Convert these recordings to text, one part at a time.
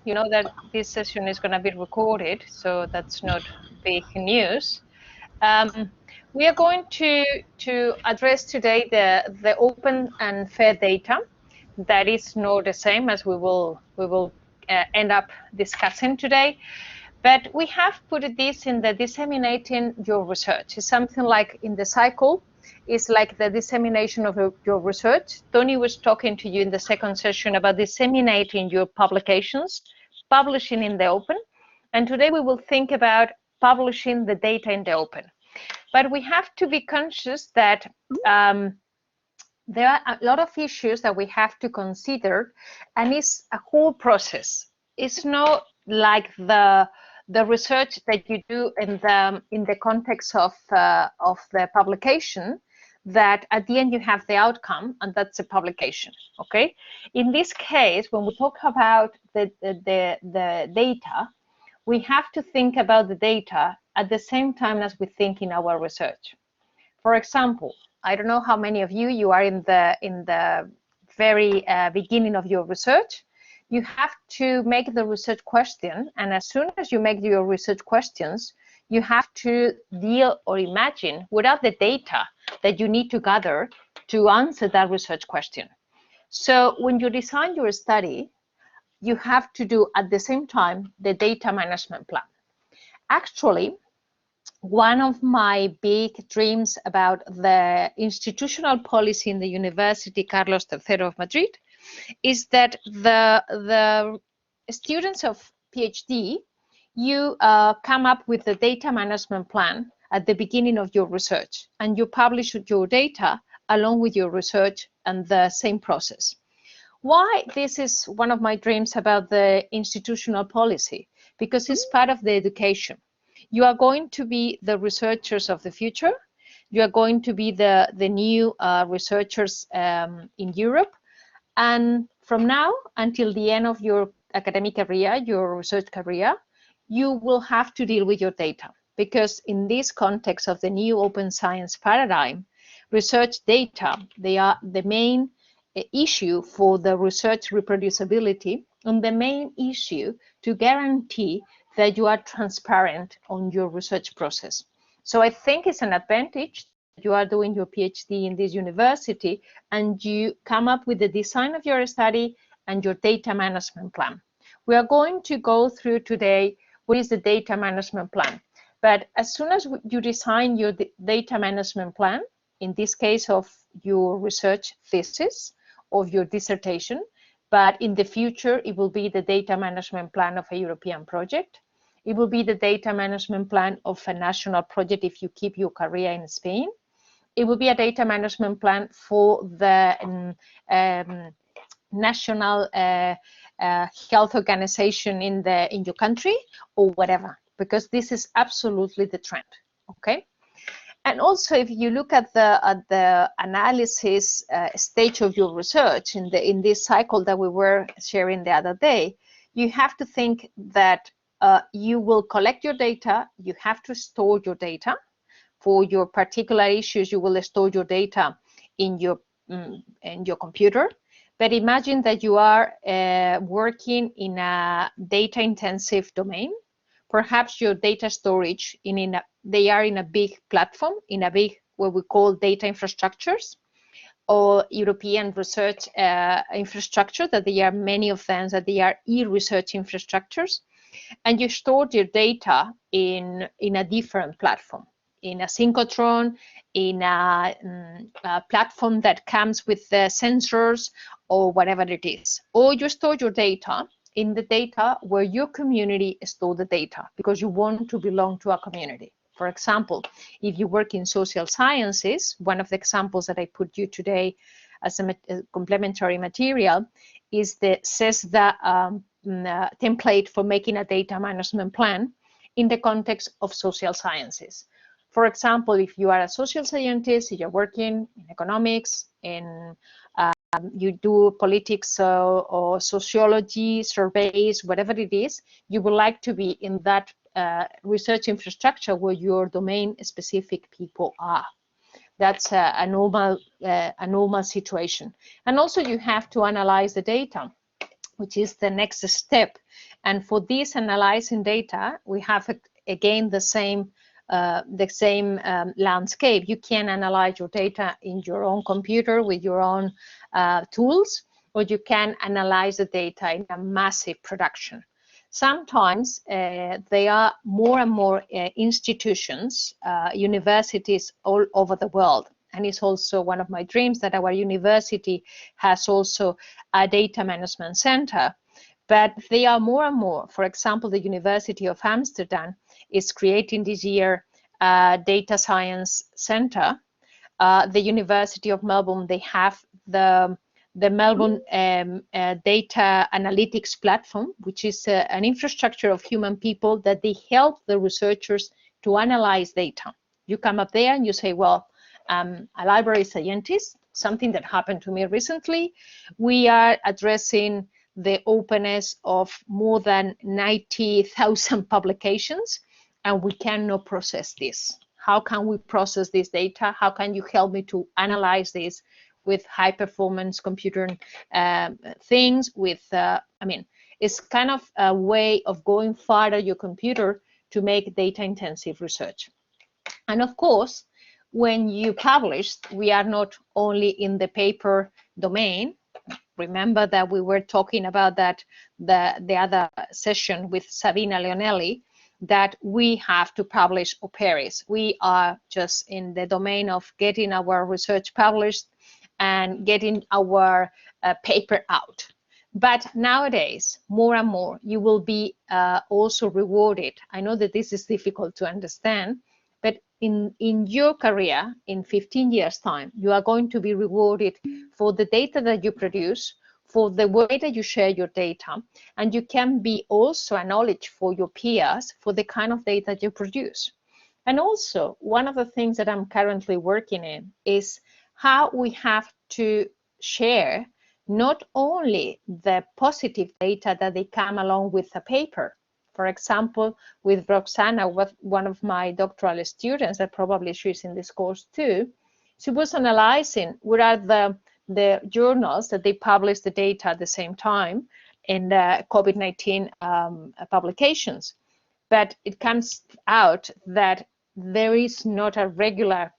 You know that this session is going to be recorded, so that's not big news. We are going to address today the open and fair data. That is not the same as we will end up discussing today. But we have put this in the disseminating your research. It's something like in the cycle. It's like the dissemination of your research. Tony was talking to you in the second session about disseminating your publications, publishing in the open. And today we will think about publishing the data in the open. But we have to be conscious that there are a lot of issues that we have to consider, and it's a whole process. It's not like the research that you do in the context of the publication, that at the end you have the outcome and that's a publication. Okay, in this case, when we talk about the data, we have to think about the data at the same time as we think in our research. For example, I don't know how many of you are in the very beginning of your research. You have to make the research question, and as soon as you make your research questions, you have to deal or imagine without the data that you need to gather to answer that research question. So when you design your study, you have to do at the same time the data management plan. Actually, one of my big dreams about the institutional policy in the University Carlos III of Madrid is that the students of PhD, you come up with the data management plan at the beginning of your research, and you publish your data along with your research and the same process. Why this is one of my dreams about the institutional policy? Because it's part of the education. You are going to be the researchers of the future. You are going to be the new researchers in Europe. And from now until the end of your academic career, your research career, you will have to deal with your data. Because in this context of the new open science paradigm, research data, they are the main issue for the research reproducibility and the main issue to guarantee that you are transparent on your research process. So I think it's an advantage that you are doing your PhD in this university and you come up with the design of your study and your data management plan. We are going to go through today what is the data management plan. But as soon as you design your data management plan, in this case of your research thesis, of your dissertation, but in the future, it will be the data management plan of a European project. It will be the data management plan of a national project if you keep your career in Spain. It will be a data management plan for the national health organization in your country or whatever, because this is absolutely the trend, okay? And also, if you look at the analysis stage of your research in this cycle that we were sharing the other day, you have to think that you will collect your data, you have to store your data. For your particular issues, you will store your data in your computer. But imagine that you are working in a data-intensive domain. Perhaps your data storage they are in a big platform, in a big what we call data infrastructures or European research infrastructure, that there are many of them, that they are e-research infrastructures, and you store your data in a different platform, in a synchrotron, in a platform that comes with the sensors or whatever it is, or you store your data in the data where your community store the data because you want to belong to a community. For example, if you work in social sciences, one of the examples that I put you today as a complementary material is the CESDA template for making a data management plan in the context of social sciences. For example, if you are a social scientist, if you're working in economics, you do politics or sociology, surveys, whatever it is, you would like to be in that research infrastructure where your domain-specific people are. That's a normal situation. And also you have to analyze the data. which is the next step. And for this analyzing data, we have again the same landscape. You can analyze your data in your own computer with your own tools, or you can analyze the data in a massive production. Sometimes there are more and more institutions, universities all over the world. And it's also one of my dreams that our university has also a data management center. But they are more and more. For example, the University of Amsterdam is creating this year a data science center. The University of Melbourne, they have the Melbourne data analytics platform, which is an infrastructure of human people that they help the researchers to analyze data. You come up there and you say, well, a library scientist, something that happened to me recently. We are addressing the openness of more than 90,000 publications, and we cannot process this. How can we process this data? How can you help me to analyze this with high performance computer things with, I mean, it's kind of a way of going farther your computer to make data intensive research. And of course, when you publish, we are not only in the paper domain. Remember that we were talking about that the other session with Sabina Leonelli, that we have to publish au pairs. We are just in the domain of getting our research published and getting our paper out. But nowadays, more and more, you will be also rewarded. I know that this is difficult to understand, but in your career, in 15 years' time, you are going to be rewarded for the data that you produce, for the way that you share your data, and you can be also a knowledge for your peers for the kind of data you produce. And also, one of the things that I'm currently working in is how we have to share not only the positive data that they come along with a paper. For example, with Roxana, one of my doctoral students, that probably she's in this course too, she was analyzing what are the journals that they publish the data at the same time in the COVID-19 publications. But it comes out that there is not a regular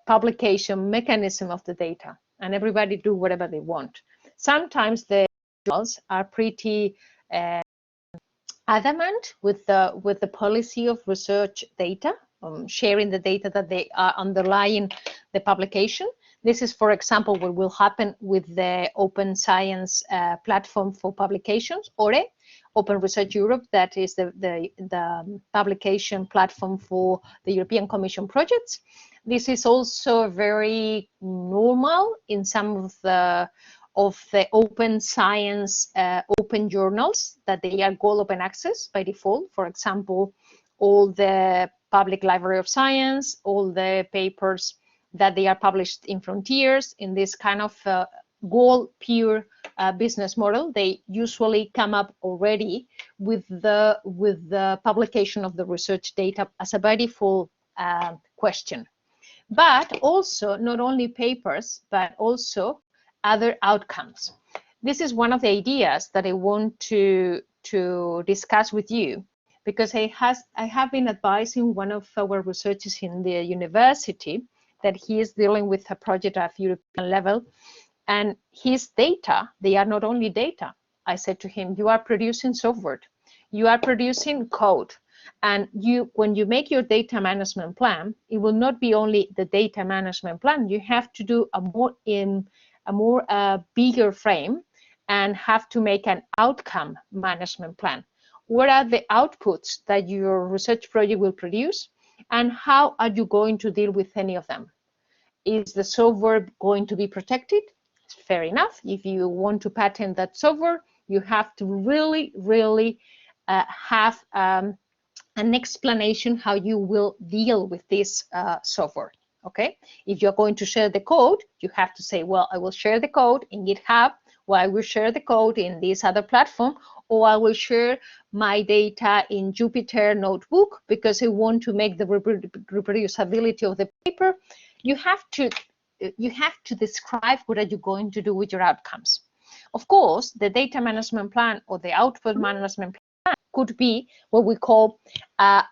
publication mechanism of the data, and everybody do whatever they want. Sometimes the journals are pretty adamant with the policy of research data, sharing the data that they are underlying the publication. This is, for example, what will happen with the Open Science platform for publications, ORE, Open Research Europe, that is the publication platform for the European Commission projects. This is also very normal in some of the open science open journals that they are gold open access by default. For example, all the Public Library of Science, all the papers that they are published in Frontiers in this kind of gold pure business model. They usually come up already with the publication of the research data as a by default question. But also not only papers, but also other outcomes. This is one of the ideas that I want to discuss with you, because I have been advising one of our researchers in the university that he is dealing with a project at European level, and his data, they are not only data. I said to him, you are producing software, you are producing code, and when you make your data management plan, it will not be only the data management plan. You have to do a more bigger frame and have to make an outcome management plan. What are the outputs that your research project will produce, and how are you going to deal with any of them? Is the software going to be protected? Fair enough. If you want to patent that software, you have to really have an explanation how you will deal with this software. Okay, if you're going to share the code, you have to say, well, I will share the code in GitHub, or I will share the code in this other platform, or I will share my data in Jupyter Notebook because I want to make the reproducibility of the paper. You have to describe what are you going to do with your outcomes. Of course, the data management plan or the output management plan could be what we call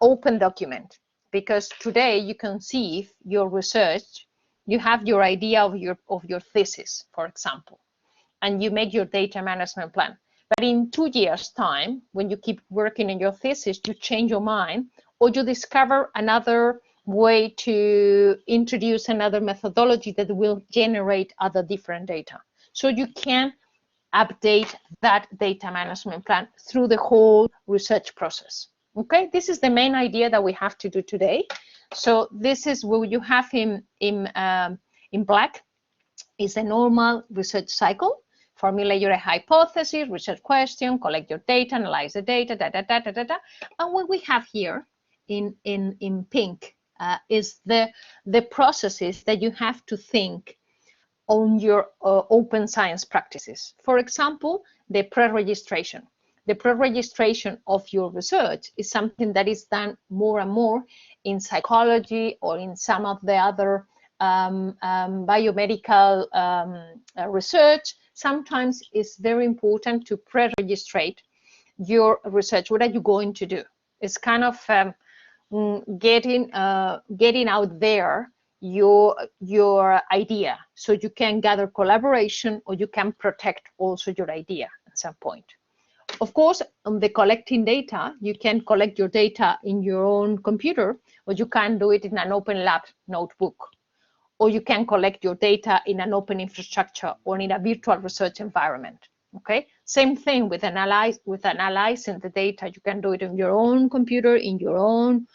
open document, because today you conceive your research, you have your idea of your thesis, for example, and you make your data management plan. But in 2 years' time, when you keep working on your thesis, you change your mind, or you discover another way to introduce another methodology that will generate other different data. So you can update that data management plan through the whole research process. Okay, this is the main idea that we have to do today. So this is what you have in black is a normal research cycle. Formulate your hypothesis, research question, collect your data, analyze the data, And what we have here in pink is the processes that you have to think on your open science practices. For example, the pre-registration. The pre-registration of your research is something that is done more and more in psychology or in some of the other biomedical research. Sometimes it's very important to pre-registrate your research. What are you going to do? It's kind of getting out there your idea, so you can gather collaboration, or you can protect also your idea at some point. Of course, on the collecting data, you can collect your data in your own computer, or you can do it in an open lab notebook, or you can collect your data in an open infrastructure or in a virtual research environment. Okay, same thing with analyzing the data. You can do it on your own computer, in your own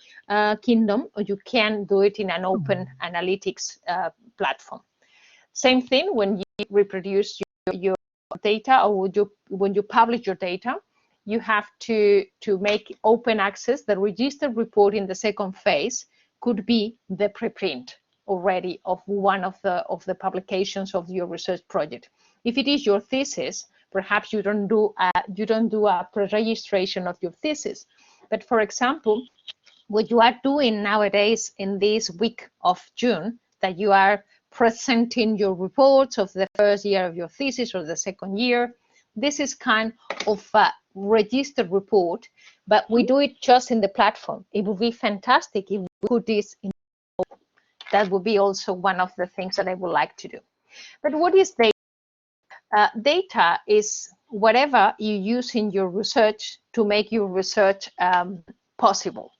kingdom, or you can do it in an open analytics platform. Same thing when you reproduce your data, or when you publish your data, you have to make open access. The registered report in the second phase could be the preprint already of one of the publications of your research project. If it is your thesis, perhaps you don't do a pre-registration of your thesis. But for example, what you are doing nowadays in this week of June, that you are presenting your reports of the first year of your thesis or the second year, this is kind of a registered report, but we do it just in the platform. It would be fantastic if we put this in. That would be also one of the things that I would like to do. But what is data? Data is whatever you use in your research to make your research possible.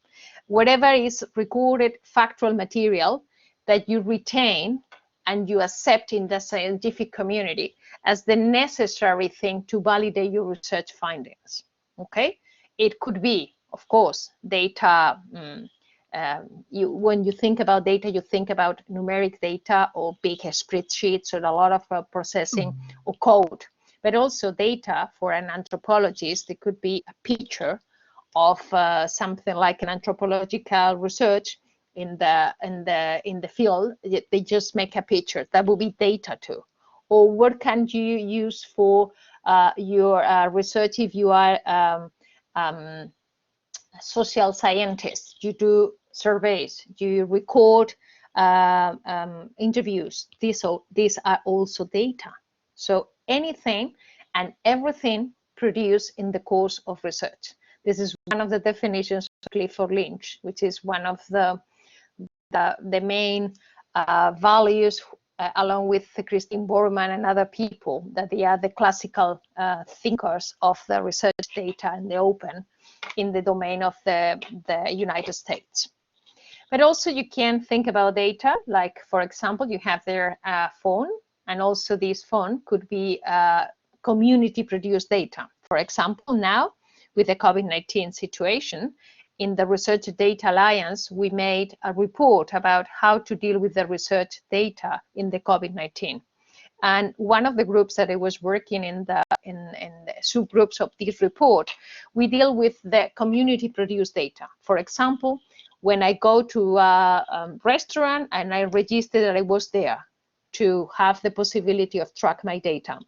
Whatever is recorded factual material that you retain and you accept in the scientific community as the necessary thing to validate your research findings. Okay, it could be, of course, data. When you think about data, you think about numeric data or big spreadsheets or a lot of processing or code. But also data for an anthropologist, it could be a picture of something like an anthropological research in the field. They just make a picture. That will be data too. Or what can you use for your research if you are social scientists? You do surveys, you record interviews. These are also data. So anything and everything produced in the course of research. This is one of the definitions of Clifford Lynch, which is one of the main values, along with Christine Borman and other people, that they are the classical thinkers of the research data and the open in the domain of the United States. But also you can think about data, like, for example, you have their phone, and also this phone could be community-produced data. For example, now with the COVID-19 situation, in the Research Data Alliance, we made a report about how to deal with the research data in the COVID-19. And one of the groups that I was working in the subgroups of this report, we deal with the community-produced data. For example, when I go to a restaurant and I register that I was there to have the possibility of track my data.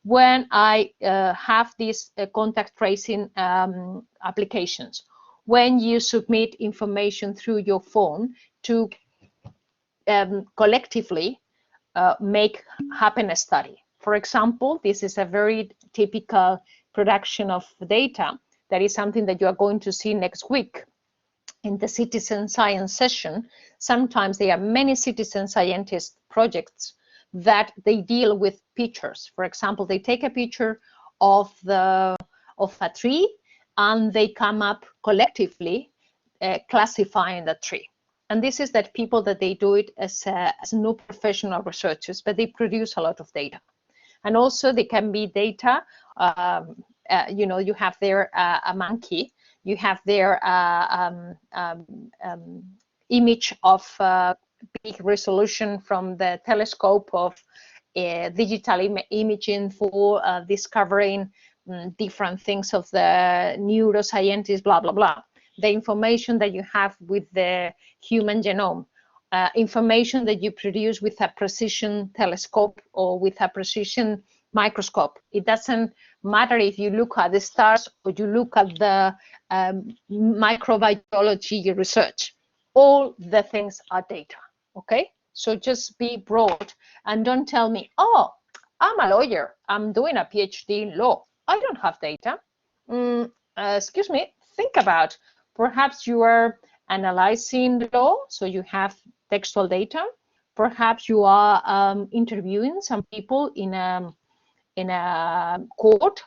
When I have these contact tracing applications, when you submit information through your phone to collectively make happen a study. For example, this is a very typical production of data. That is something that you are going to see next week in the citizen science session. Sometimes there are many citizen scientist projects that they deal with pictures. For example, they take a picture of a tree and they come up collectively classifying the tree. And this is that people that they do it as no professional researchers, but they produce a lot of data. And also they can be data, you know, you have there a monkey, you have there image of big resolution from the telescope of digital imaging for discovering different things of the neuroscientists, blah, blah, blah. The information that you have with the human genome, information that you produce with a precision telescope or with a precision microscope. It doesn't matter if you look at the stars or you look at the microbiology research. All the things are data, okay? So just be broad and don't tell me, oh, I'm a lawyer, I'm doing a PhD in law, I don't have data. Excuse me, think about, perhaps you are analyzing law, so you have textual data. Perhaps you are interviewing some people in a court.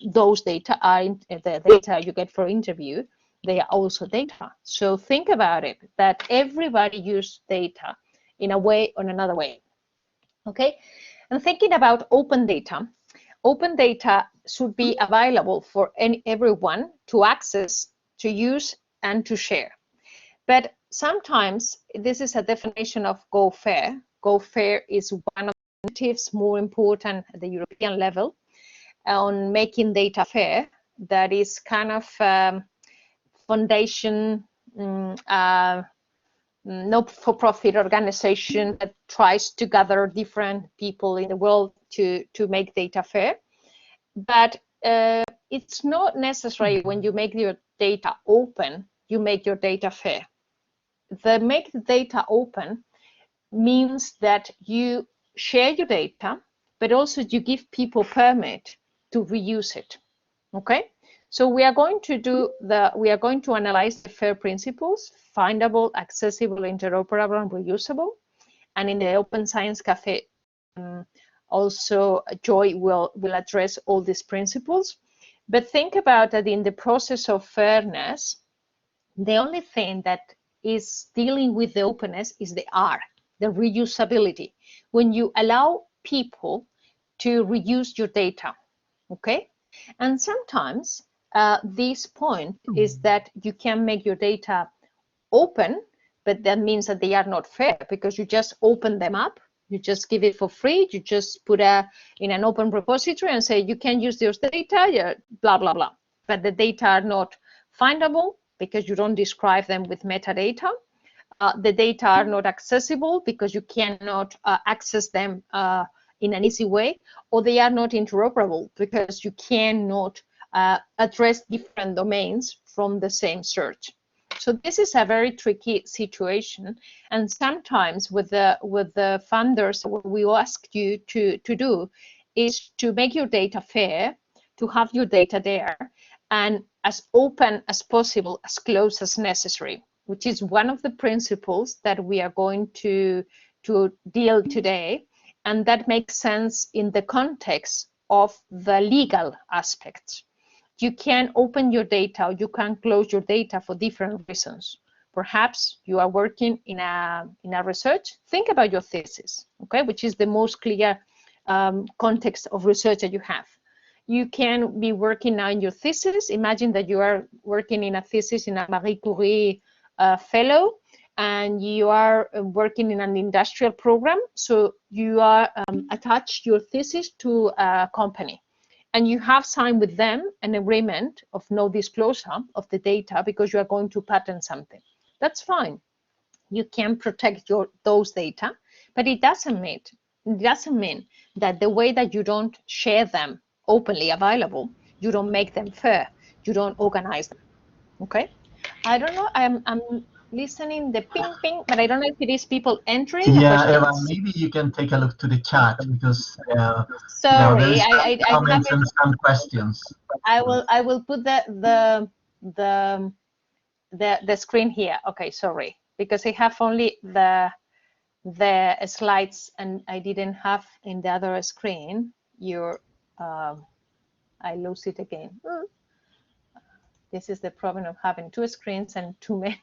Those data are the data you get for interview. They are also data. So think about it, that everybody uses data in a way or another way. Okay, and thinking about open data should be available for everyone to access, to use, and to share. But sometimes this is a definition of go fair. Go fair is one of the initiatives more important at the European level on making data fair. That is kind of foundation, not-for-profit organization that tries to gather different people in the world to make data fair. But it's not necessary when you make your data open, you make your data fair. The make the data open means that you share your data, but also you give people permit to reuse it. Okay, so we are going to analyze the FAIR principles: findable, accessible, interoperable, and reusable. And in the Open Science Cafe, also Joy will address all these principles. But think about that in the process of fairness, the only thing that is dealing with the openness is the R, the reusability. When you allow people to reuse your data, okay? And sometimes this point is that you can make your data open, but that means that they are not fair because you just open them up, you just give it for free, you just put in an open repository and say you can use those data, yeah, blah, blah, blah. But the data are not findable because you don't describe them with metadata. The data are not accessible because you cannot access them in an easy way, or they are not interoperable because you cannot address different domains from the same search. So this is a very tricky situation, and sometimes with the funders, what we ask you to do is to make your data fair, to have your data there, and as open as possible, as close as necessary, which is one of the principles that we are going to deal today, and that makes sense in the context of the legal aspects. You can open your data, or you can close your data for different reasons. Perhaps you are working in a research. Think about your thesis, okay, which is the most clear context of research that you have. You can be working now in your thesis. Imagine that you are working in a thesis in a Marie Curie fellow, and you are working in an industrial program. So you are attached your thesis to a company, and you have signed with them an agreement of no disclosure of the data because you are going to patent something. That's fine. You can protect those data, but it doesn't mean that the way that you don't share them openly available, you don't make them fair, you don't organize them. Okay, I don't know, I'm listening, the ping ping, but I don't know if it is people entering. Yeah, Eva, maybe you can take a look to the chat because there Sorry, is some I have comments it. and some questions. I will put the screen here. Okay, sorry, because I have only the slides and I didn't have in the other screen your I lose it again. This is the problem of having two screens and too many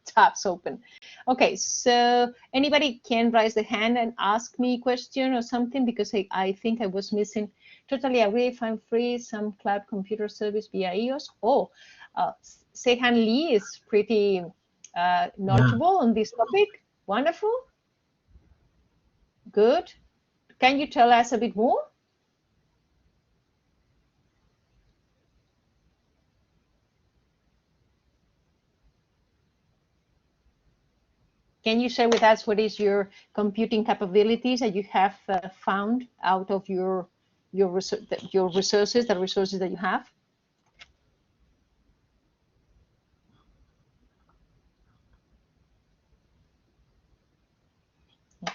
tabs open. Okay, so anybody can raise the hand and ask me a question or something, because I think I was missing. Totally agree, if I'm free, some cloud computer service via EOS. Oh, Sehan Lee is pretty knowledgeable on this topic. Wonderful. Good. Can you tell us a bit more? Can you share with us what is your computing capabilities that you have found out of your resources, the resources that you have?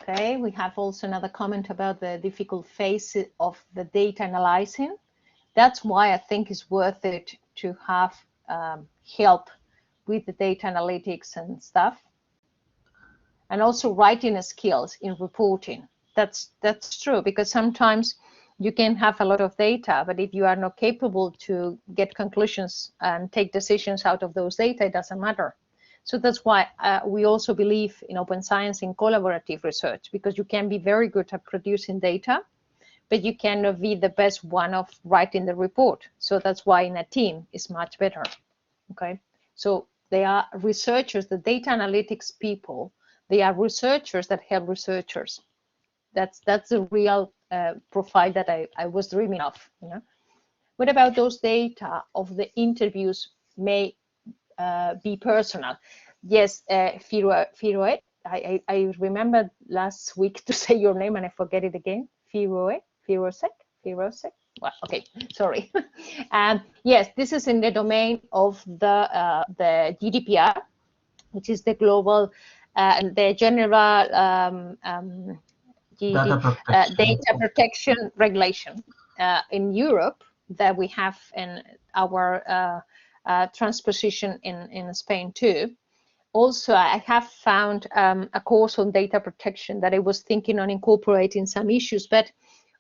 Okay, we have also another comment about the difficult phase of the data analyzing. That's why I think it's worth it to have help with the data analytics and stuff. And also writing skills in reporting. That's true, because sometimes you can have a lot of data, but if you are not capable to get conclusions and take decisions out of those data, it doesn't matter. So that's why we also believe in open science in collaborative research, because you can be very good at producing data, but you cannot be the best one of writing the report. So that's why in a team is much better. Okay, so they are researchers, the data analytics people. They are researchers that help researchers. That's the real profile that I was dreaming of. You know? What about those data of the interviews may be personal? Yes, Firoe, I remember last week to say your name and I forget it again. Firosek. Well, okay, sorry. Yes, this is in the domain of the GDPR, which is the global, the general data protection regulation in Europe that we have in our transposition in Spain too. Also, I have found a course on data protection that I was thinking on incorporating some issues, but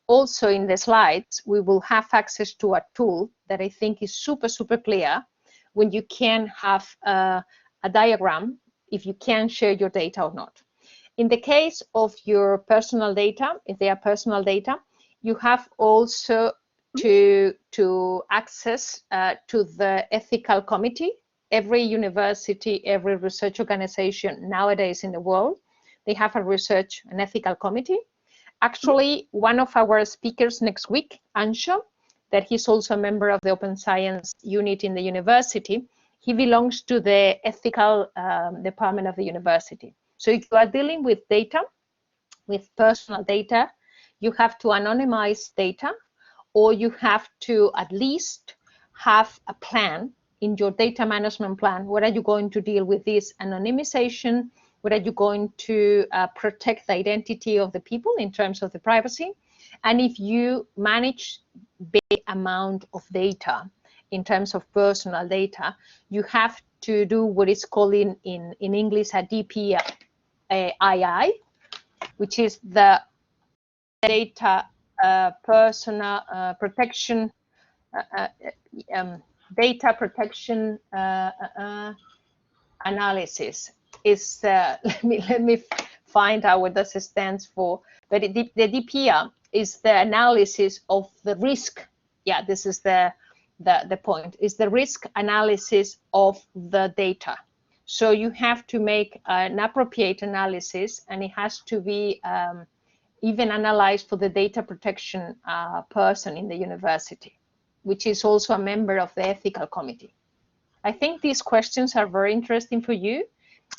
also in the slides, we will have access to a tool that I think is super, super clear when you can have a diagram if you can share your data or not. In the case of your personal data, if they are personal data, you have also to access to the ethical committee. Every university, every research organization nowadays in the world, they have an ethical committee. Actually, one of our speakers next week, Ansho, that he's also a member of the Open Science unit in the university, he belongs to the ethical department of the university. So if you are dealing with data, with personal data, you have to anonymize data, or you have to at least have a plan in your data management plan. What are you going to deal with this anonymization? What are you going to protect the identity of the people in terms of the privacy? And if you manage big amount of data in terms of personal data, you have to do what is called in English a DPII, which is the data personal protection data protection analysis. Is let me find out what this stands for. But the DPII is the analysis of the risk. Yeah, this is the point. Is the risk analysis of the data. So you have to make an appropriate analysis, and it has to be even analyzed for the data protection person in the university, which is also a member of the ethical committee. I think these questions are very interesting for you.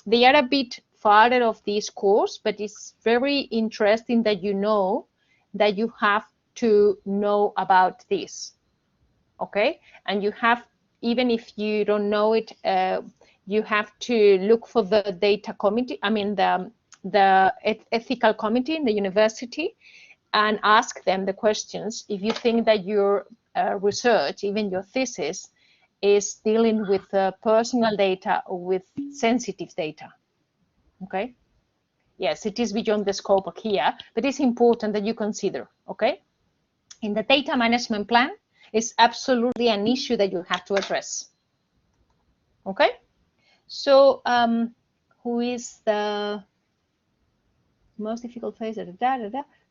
They are a bit farther of this course, but it's very interesting that you know that you have to know about this, okay? And you have, even if you don't know it, you have to look for the data committee, I mean the ethical committee in the university, and ask them the questions if you think that your research, even your thesis, is dealing with personal data or with sensitive data. Okay. Yes, it is beyond the scope here, but it's important that you consider. Okay. In the data management plan, it's absolutely an issue that you have to address. Okay. So who is the most difficult phase?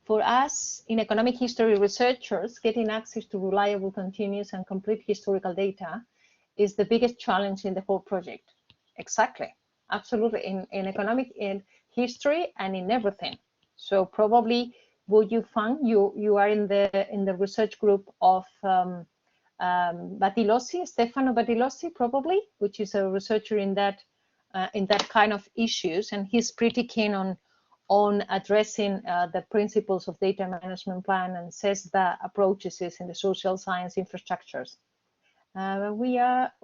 For us, in economic history researchers, getting access to reliable, continuous, and complete historical data is the biggest challenge in the whole project. Exactly, absolutely, in economic, in history, and in everything. So probably, would you find you are in the research group of Battilossi, Stefano Battilossi, probably, which is a researcher in that kind of issues, and he's pretty keen on addressing the principles of data management plan, and says that approaches is in the social science infrastructures.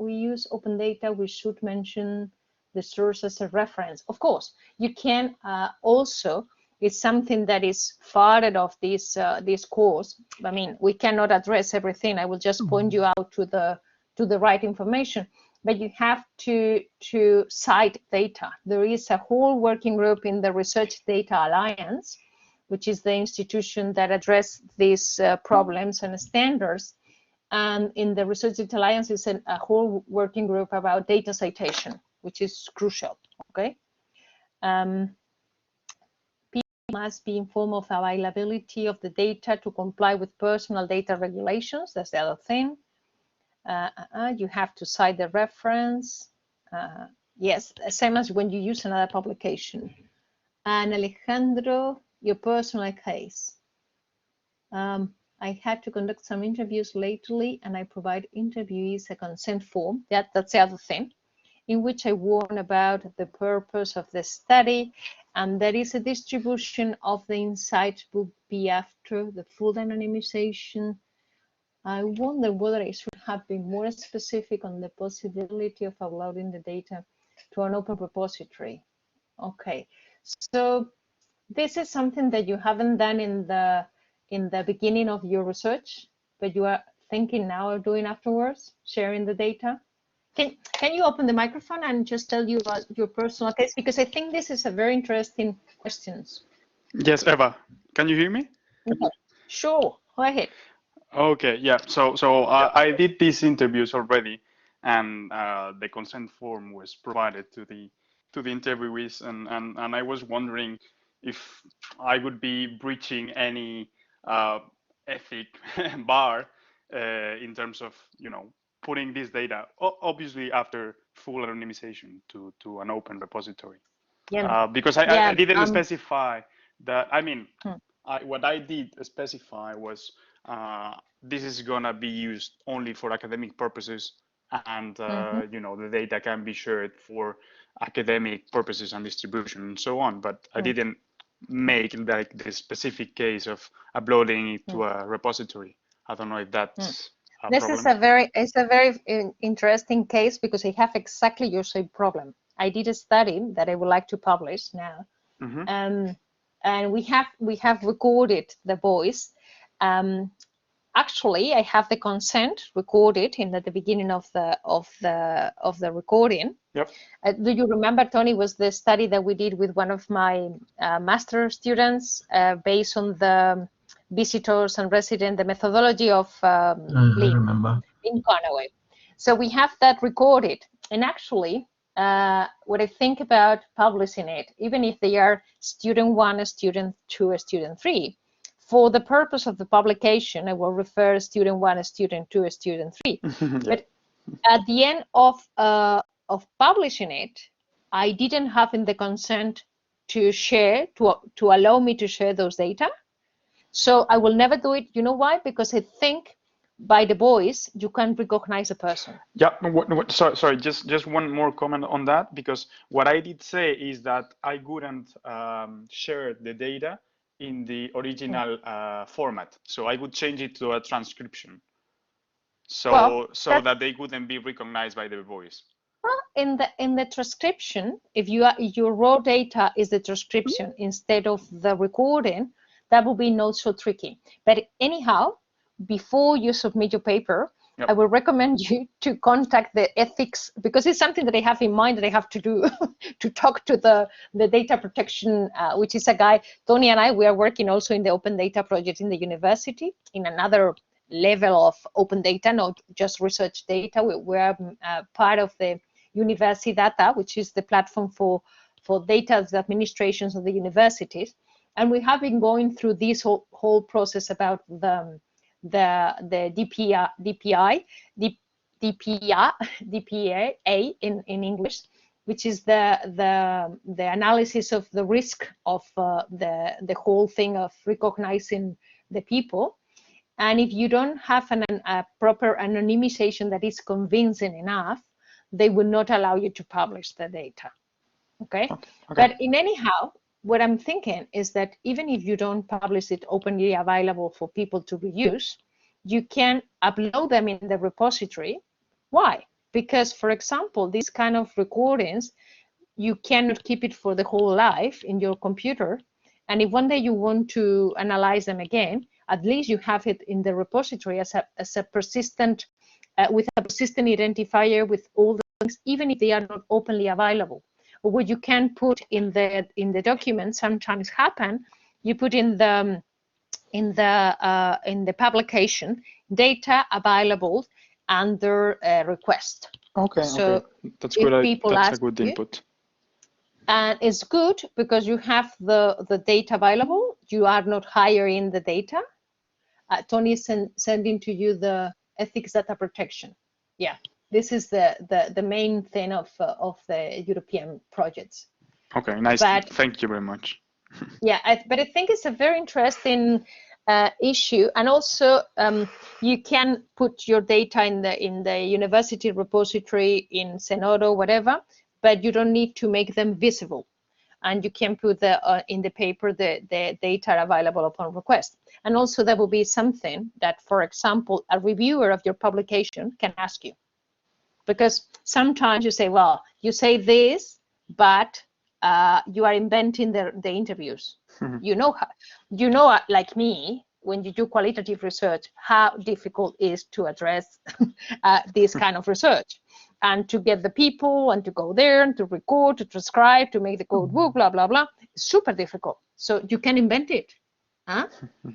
We use open data. We should mention the source as a reference. Of course, you can also. It's something that is part of this course. I mean, we cannot address everything. I will just point you out to the right information. But you have to cite data. There is a whole working group in the Research Data Alliance, which is the institution that addresses these problems and standards. And in the Research Data Alliance is a whole working group about data citation, which is crucial. Okay. People must be informed of availability of the data to comply with personal data regulations. That's the other thing. You have to cite the reference. Yes, same as when you use another publication. And Alejandro, your personal case. I had to conduct some interviews lately, and I provide interviewees a consent form. That's the other thing, in which I warn about the purpose of the study, and there is a distribution of the insight will be after the full anonymization. I wonder whether I should have been more specific on the possibility of uploading the data to an open repository. Okay, so this is something that you haven't done in the beginning of your research, but you are thinking now of doing afterwards, sharing the data. Can you open the microphone and just tell you about your personal case? Because I think this is a very interesting question. Yes, Eva, can you hear me? Okay. Sure, go ahead. Okay, yeah. So I did these interviews already, and the consent form was provided to the interviewees, and I was wondering if I would be breaching any ethic bar in terms of putting this data, obviously after full anonymization, to an open repository. Yeah. Because I didn't specify that. I mean, what I did specify was this is gonna be used only for academic purposes, and the data can be shared for academic purposes and distribution and so on. But I didn't make like the specific case of uploading it to a repository. I don't know if that's this is a very interesting case, because I have exactly your same problem. I did a study that I would like to publish now, and we have recorded the voice. Actually, I have the consent recorded in at the beginning of the recording. Yep. Do you remember, Tony? Was the study that we did with one of my master students based on the visitors and residents, the methodology of I remember. in Conaway. So we have that recorded, and actually, what I think about publishing it, even if they are student 1, a student 2, a student 3, for the purpose of the publication, I will refer student 1, a student 2, a student 3. But at the end of publishing it, I didn't have in the consent to share, to allow me to share those data. So I will never do it. You know why? Because I think by the voice you can recognize a person. Yeah. Sorry. Just one more comment on that, because what I did say is that I wouldn't share the data in the original format. So I would change it to a transcription, so that they wouldn't be recognized by the voice. In the transcription, if your raw data is the transcription instead of the recording, that will be not so tricky. But anyhow, before you submit your paper, Yep. I will recommend you to contact the ethics, because it's something that I have in mind that I have to do, to talk to the data protection, which is a guy, Tony and I, we are working also in the open data project in the university, in another level of open data, not just research data. We are part of the University Data, which is the platform for data administrations of the universities. And we have been going through this whole process about the DPA in English, which is the analysis of the risk of the whole thing of recognizing the people. And if you don't have a proper anonymization that is convincing enough, they will not allow you to publish the data. Okay? But in anyhow, what I'm thinking is that even if you don't publish it openly available for people to reuse, you can upload them in the repository. Why? Because, for example, these kind of recordings, you cannot keep it for the whole life in your computer. And if one day you want to analyze them again, at least you have it in the repository as a persistent, with a persistent identifier with all the things, even if they are not openly available. Or what you can put in the document sometimes happen, you put in the publication data available under request. So that's good. That's a good input. And it's good because you have the data available. You are not hiring the data. Tony is sending to you the ethics data protection. Yeah, this is the main thing of the European projects. Okay, nice. But, thank you very much. Yeah, but I think it's a very interesting issue, and also you can put your data in the university repository in Zenodo, whatever, but you don't need to make them visible, and you can put in the paper the data available upon request. And also there will be something that, for example, a reviewer of your publication can ask you, because sometimes you say, well, you say this, but you are inventing the interviews. You know, like me, when you do qualitative research, how difficult it is to address this kind of research, and to get the people, and to go there, and to record, to transcribe, to make the code book, blah, blah, blah. It's super difficult. So you can invent it. Huh?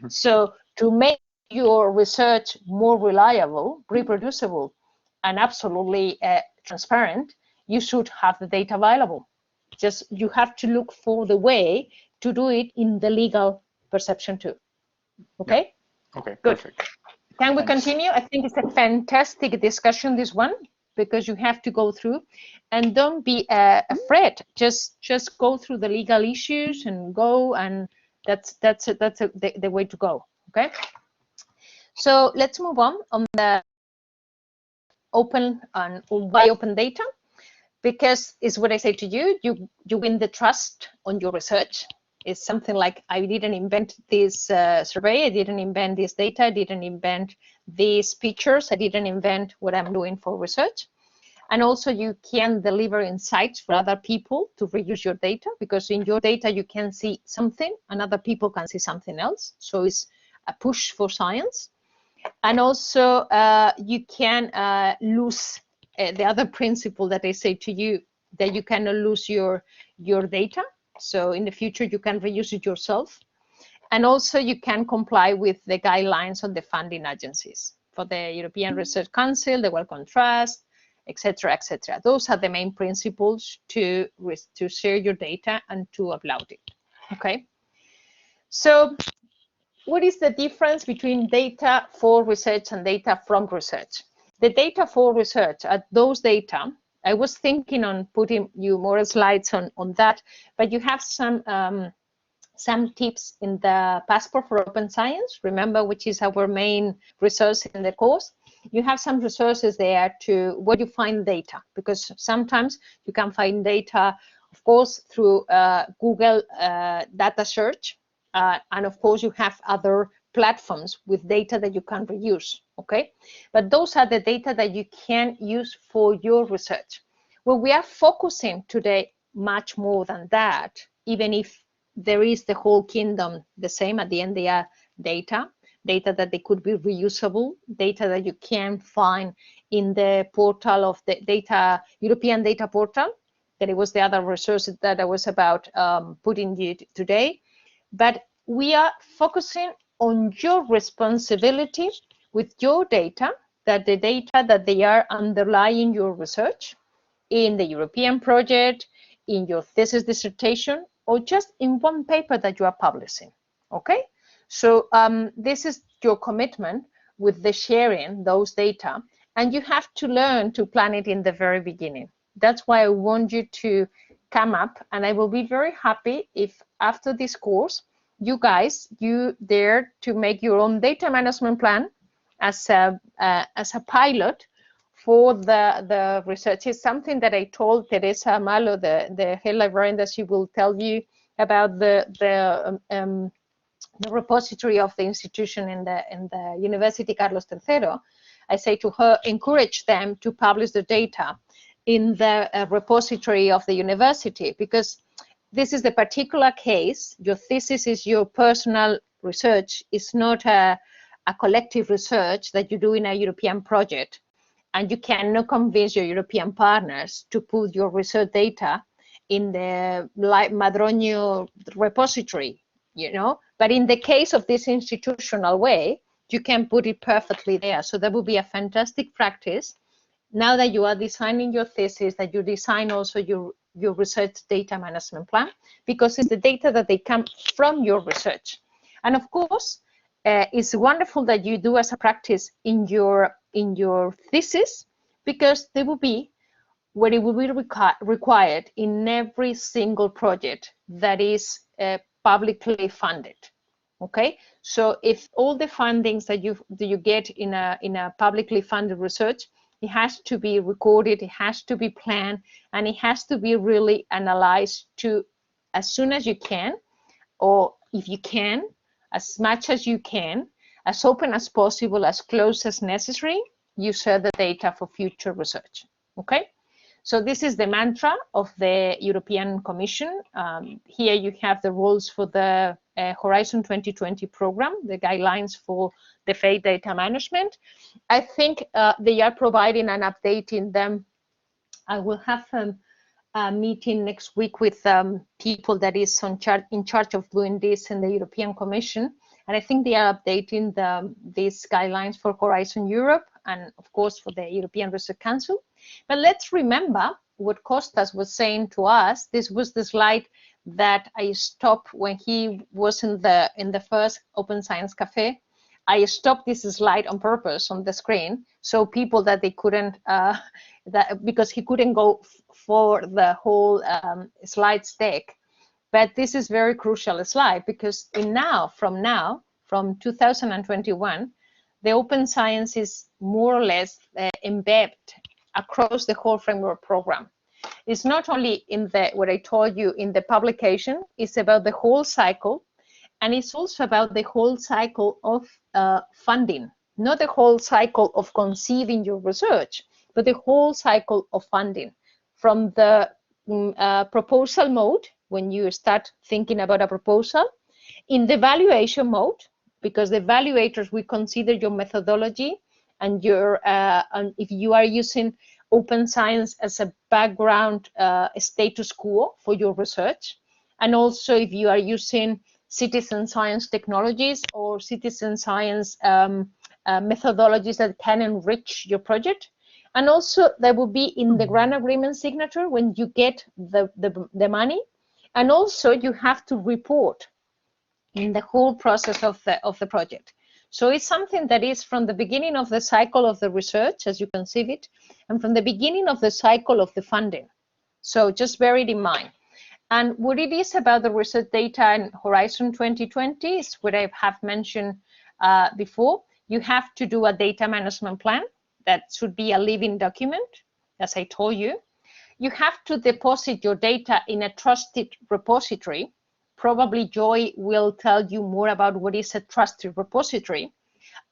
So to make your research more reliable, reproducible, and absolutely transparent, you should have the data available. Just you have to look for the way to do it in the legal perception too. Okay? Yeah. Okay, good. Perfect. Can we continue? I think it's a fantastic discussion, this one, because you have to go through, and don't be afraid. Just go through the legal issues and go, and that's the way to go. Okay? So let's move on the open and by open data, because it's what I say to you, you win the trust on your research. It's something like, I didn't invent this survey, I didn't invent this data, I didn't invent these pictures, I didn't invent what I'm doing for research. And also you can deliver insights for other people to reuse your data, because in your data you can see something and other people can see something else. So it's a push for science. And also you can lose the other principle that I say to you, that you cannot lose your data. So in the future you can reuse it yourself. And also you can comply with the guidelines of the funding agencies for the European Research Council, the Wellcome Trust, etc., etc. Those are the main principles to share your data and to upload it. Okay. So what is the difference between data for research and data from research? The data for research are those data. I was thinking on putting you more slides on that, but you have some tips in the Passport for Open Science, remember, which is our main resource in the course. You have some resources there to where you find data, because sometimes you can find data, of course, through Google data search. And of course, you have other platforms with data that you can reuse, okay? But those are the data that you can use for your research. Well, we are focusing today much more than that, even if there is the whole kingdom the same. At the end, they are data that they could be reusable, data that you can find in the portal of the European data portal. That it was the other resource that I was about putting you today. But we are focusing on your responsibility with your data, that the data that they are underlying your research in the European project, in your thesis dissertation, or just in one paper that you are publishing, okay? So this is your commitment with the sharing those data, and you have to learn to plan it in the very beginning. That's why I want you to come up, and I will be very happy if after this course, you dare to make your own data management plan as a pilot for the research. Is something that I told Teresa Malo, the head librarian, that she will tell you about the repository of the institution in the University Carlos III. I say to her, encourage them to publish the data in the repository of the university, because this is the particular case. Your thesis is your personal research. It's not a collective research that you do in a European project. And you cannot convince your European partners to put your research data in the Madroño repository, you know. But in the case of this institutional way, you can put it perfectly there. So that would be a fantastic practice. Now that you are designing your thesis, that you design also your research data management plan, because it's the data that they come from your research. And of course, it's wonderful that you do as a practice in your thesis, because they will be what it will be required in every single project that is publicly funded. Okay, so if all the fundings that you get in a publicly funded research, it has to be recorded, it has to be planned, and it has to be really analyzed to, as soon as you can, or if you can, as much as you can, as open as possible, as close as necessary, you share the data for future research. Okay, so this is the mantra of the European Commission. Here you have the rules for the Horizon 2020 program, the guidelines for the FAID data management. I think they are providing and updating them. I will have a meeting next week with people that is in charge of doing this in the European Commission. And I think they are updating these guidelines for Horizon Europe and, of course, for the European Research Council. But let's remember what Costas was saying to us. This was the slide that I stopped when he was in the first Open Science Cafe. I stopped this slide on purpose on the screen, so people that they couldn't, because he couldn't go for the whole slides deck. But this is very crucial slide, because from 2021, the open science is more or less embedded across the whole framework program. It's not only in what I told you in the publication, it's about the whole cycle, and it's also about the whole cycle of funding, not the whole cycle of conceiving your research, but the whole cycle of funding, from the proposal mode, when you start thinking about a proposal, in the evaluation mode, because the evaluators will consider your methodology and and if you are using open science as a background status quo for your research, and also if you are using citizen science technologies or citizen science methodologies that can enrich your project. And also that will be in the grant agreement signature when you get the money. And also you have to report in the whole process of the project. So it's something that is from the beginning of the cycle of the research, as you conceive it, and from the beginning of the cycle of the funding. So just bear it in mind. And what it is about the research data in Horizon 2020 is what I have mentioned before. You have to do a data management plan that should be a living document, as I told you. You have to deposit your data in a trusted repository. Probably Joy will tell you more about what is a trusted repository.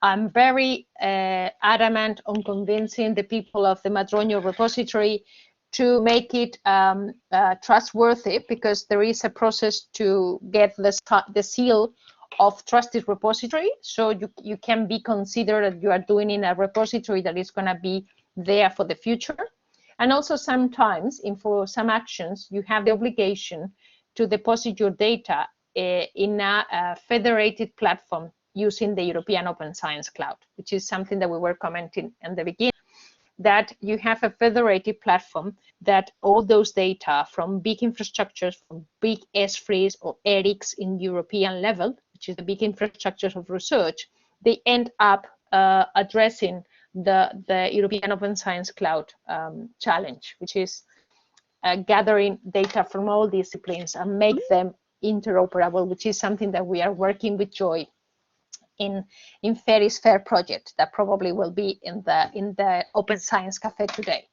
I'm very adamant on convincing the people of the Madroño repository to make it trustworthy, because there is a process to get the seal of trusted repository, so you can be considered that you are doing in a repository that is going to be there for the future. And also sometimes, for some actions, you have the obligation to deposit your data in a federated platform using the European Open Science Cloud, which is something that we were commenting in the beginning, that you have a federated platform that all those data from big infrastructures, from big S3s or ERICs in European level, which is the big infrastructures of research, they end up addressing the European Open Science Cloud challenge, which is gathering data from all disciplines and make them interoperable, which is something that we are working with Joy in Fair is Fair project that probably will be in the Open Science Cafe today.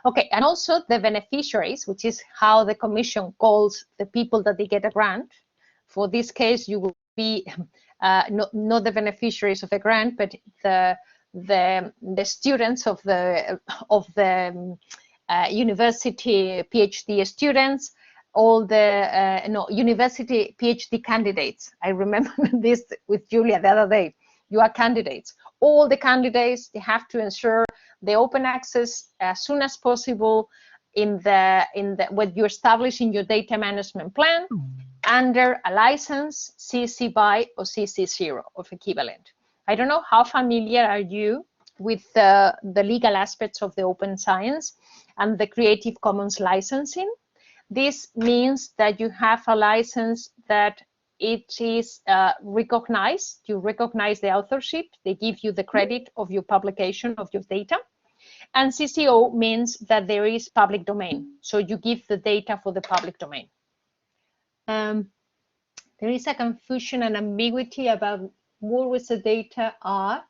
Okay, and also the beneficiaries, which is how the Commission calls the people that they get a grant. For this case, you will be not the beneficiaries of the grant, but the students of the university PhD students, all the university PhD candidates. I remember this with Julia the other day. You are candidates. All the candidates, they have to ensure the open access as soon as possible in when you establish in your data management plan under a license CC BY or CC 0 of equivalent. I don't know how familiar are you with the legal aspects of the open science and the Creative Commons licensing. This means that you have a license that it is recognized. You recognize the authorship. They give you the credit of your publication of your data. And CCO means that there is public domain. So you give the data for the public domain. There is a confusion and ambiguity about what the data are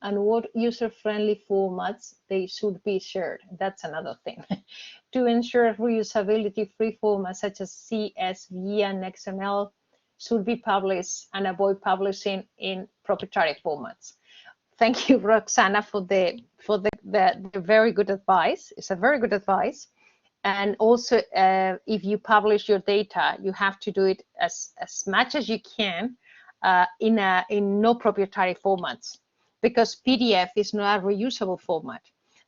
and what user-friendly formats they should be shared. That's another thing. To ensure reusability, free formats such as CSV and XML should be published and avoid publishing in proprietary formats. Thank you, Roxana, for the very good advice. It's a very good advice. And also, if you publish your data, you have to do it as much as you can in no proprietary formats, because PDF is not a reusable format.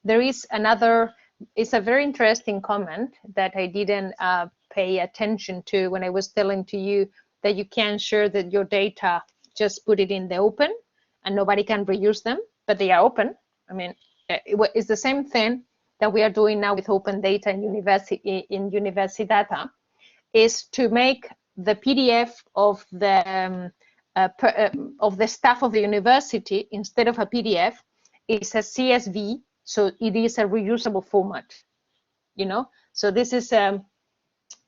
There is another, it's a very interesting comment that I didn't pay attention to when I was telling to you that you can share that your data, just put it in the open and nobody can reuse them, but they are open. I mean, it's the same thing that we are doing now with open data in university data, is to make the PDF of the staff of the university, instead of a PDF, is a CSV, so it is a reusable format, you know. So this is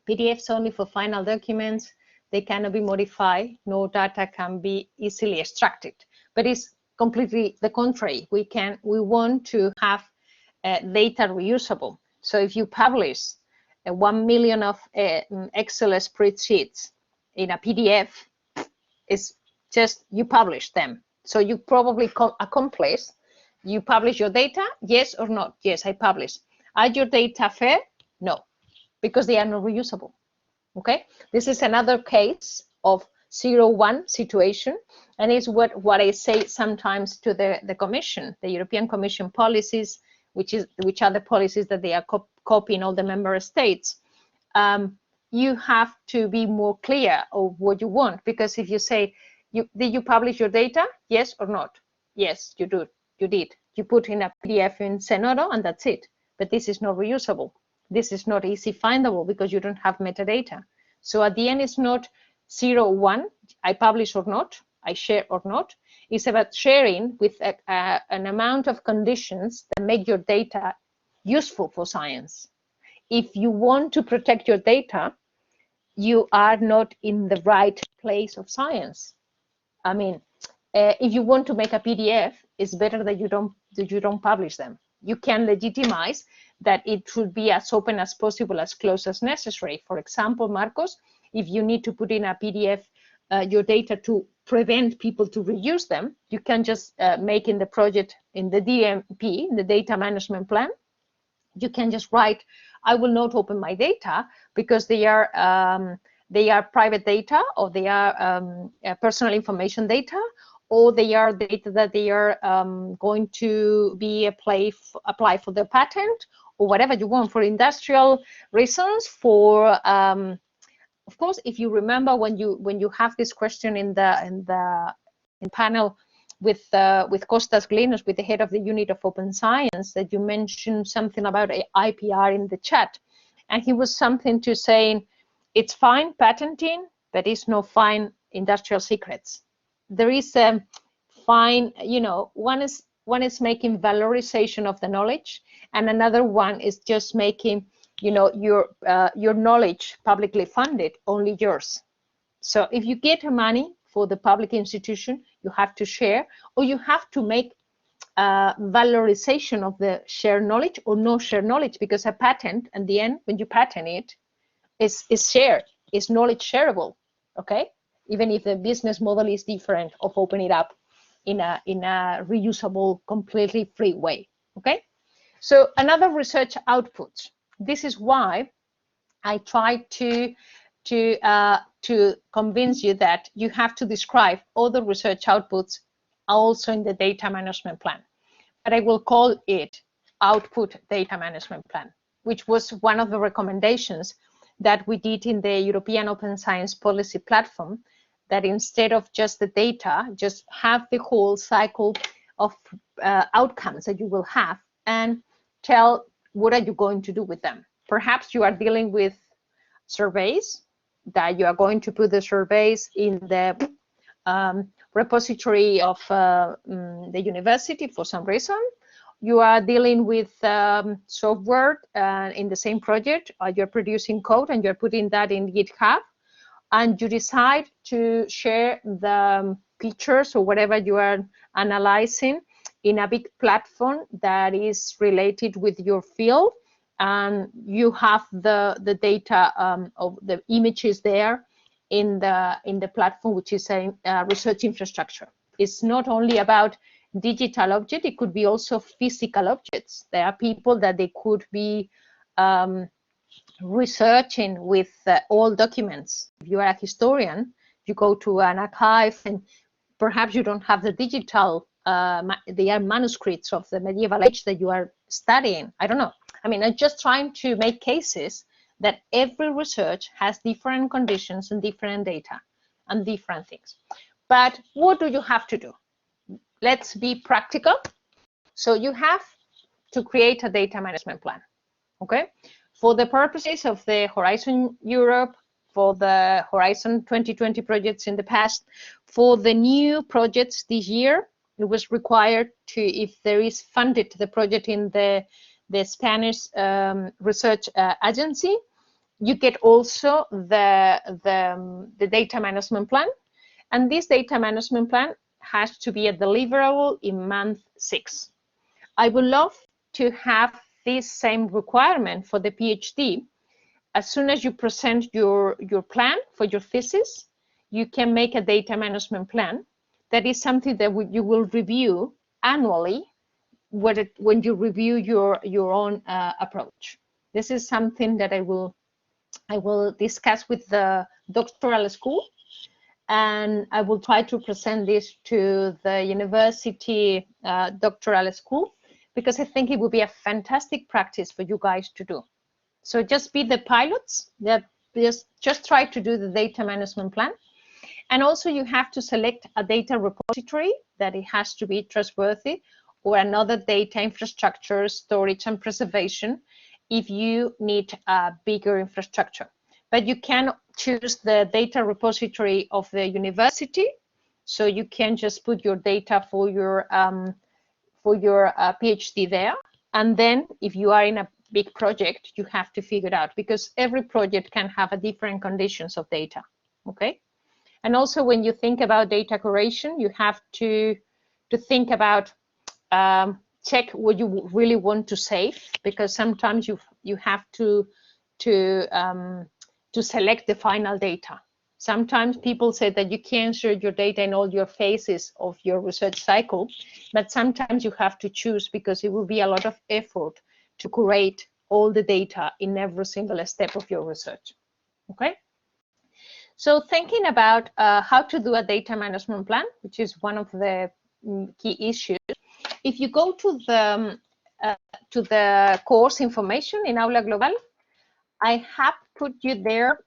PDFs only for final documents. They cannot be modified. No data can be easily extracted. But it's completely the contrary. We want to have data reusable. So if you publish 1 million of Excel spreadsheets in a PDF, it's just you publish them. So you probably accomplish, you publish your data, yes or not? Yes, I publish. Are your data fair? No, because they are not reusable. Okay, this is another case of 0-1 situation, and it's what I say sometimes to the Commission, the European Commission policies, which are the policies that they are copying all the member states. You have to be more clear of what you want, because if you say, did you publish your data? Yes or not? Yes, you do. You did. You put in a PDF in Zenodo and that's it. But this is not reusable. This is not easy findable because you don't have metadata. So at the end, it's not 0-1, I publish or not, I share or not. It's about sharing with an amount of conditions that make your data useful for science. If you want to protect your data, you are not in the right place of science. I mean, if you want to make a PDF, it's better that you don't publish them. You can legitimize that it should be as open as possible, as close as necessary. For example, Marcos, if you need to put in a PDF your data to prevent people to reuse them, you can just make in the project, in the DMP, in the data management plan, You can just write, I will not open my data because they are private data, or they are personal information data, or they are data that they are going to be apply for the patent, or whatever you want, for industrial reasons. For of course, if you remember when you have this question in panel with Kostas Glinos, with the head of the unit of open science, that you mentioned something about IPR in the chat, and he was something to saying it's fine patenting, but it's no fine industrial secrets. There is a fine, you know, one is making valorization of the knowledge, and another one is just making, you know, your knowledge publicly funded, only yours. So if you get money for the public institution, you have to share, or you have to make valorization of the shared knowledge or no shared knowledge, because a patent, at the end, when you patent it, is shared, is knowledge shareable, okay? Even if the business model is different, of open it up in a reusable, completely free way, okay? So another research output. This is why I tried to convince you that you have to describe all the research outputs also in the data management plan. But I will call it output data management plan, which was one of the recommendations that we did in the European Open Science Policy Platform, that instead of just the data, just have the whole cycle of outcomes that you will have, and tell what are you going to do with them. Perhaps you are dealing with surveys, that you are going to put the surveys in the repository of the university for some reason. You are dealing with software in the same project, you're producing code and you're putting that in GitHub, and you decide to share the pictures or whatever you are analyzing in a big platform that is related with your field, and you have the data of the images there in the platform, which is a research infrastructure. It's not only about digital object, it could be also physical objects. There are people that they could be researching with all documents. If you are a historian, you go to an archive and perhaps you don't have the digital, they are manuscripts of the medieval age that you are studying. I don't know. I mean, I'm just trying to make cases that every research has different conditions and different data and different things. But what do you have to do? Let's be practical. So you have to create a data management plan, okay? For the purposes of the Horizon Europe, for the Horizon 2020 projects in the past, for the new projects this year, it was required to, if there is funded the project in the Spanish research agency, you get also the data management plan. And this data management plan has to be a deliverable in month 6. I would love to have this same requirement for the PhD. As soon as you present your plan for your thesis, you can make a data management plan. That is something that you will review annually when you review your own approach. This is something that I will discuss with the doctoral school, and I will try to present this to the university doctoral school, because I think it would be a fantastic practice for you guys to do. So just be the pilots that just try to do the data management plan. And also you have to select a data repository that it has to be trustworthy, or another data infrastructure, storage and preservation, if you need a bigger infrastructure. But you can choose the data repository of the university, so you can just put your data for your PhD there. And then if you are in a big project, you have to figure it out, because every project can have a different conditions of data, okay? And also when you think about data curation, you have to think about check what you really want to save, because sometimes you have to select the final data. Sometimes people say that you can share your data in all your phases of your research cycle, but sometimes you have to choose, because it will be a lot of effort to curate all the data in every single step of your research. Okay. So thinking about how to do a data management plan, which is one of the key issues, if you go to the course information in Aula Global, I have put you there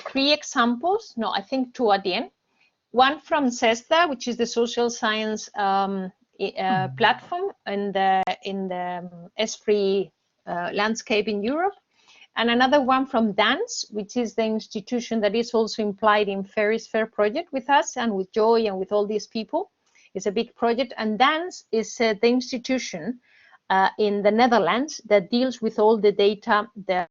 3 examples. No, I think 2 at the end. One from CESTA, which is the social science platform in the S3 landscape in Europe, and another one from DANCE, which is the institution that is also implied in FAIR project with us and with Joy and with all these people. It's a big project, and DANCE is the institution in the Netherlands that deals with all the data, the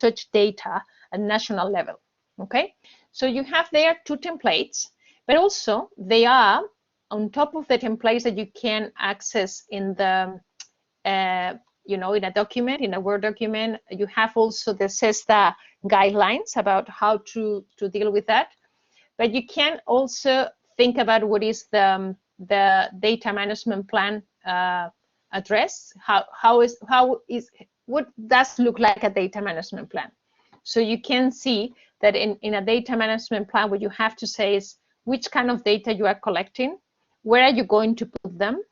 research data at national level. Okay, so you have there 2 templates, but also they are on top of the templates that you can access in the in a document, in a Word document. You have also the CESTA guidelines about how to deal with that. But you can also think about what is the data management plan address. What does look like a data management plan? So you can see that in a data management plan, what you have to say is which kind of data you are collecting, where are you going to put them,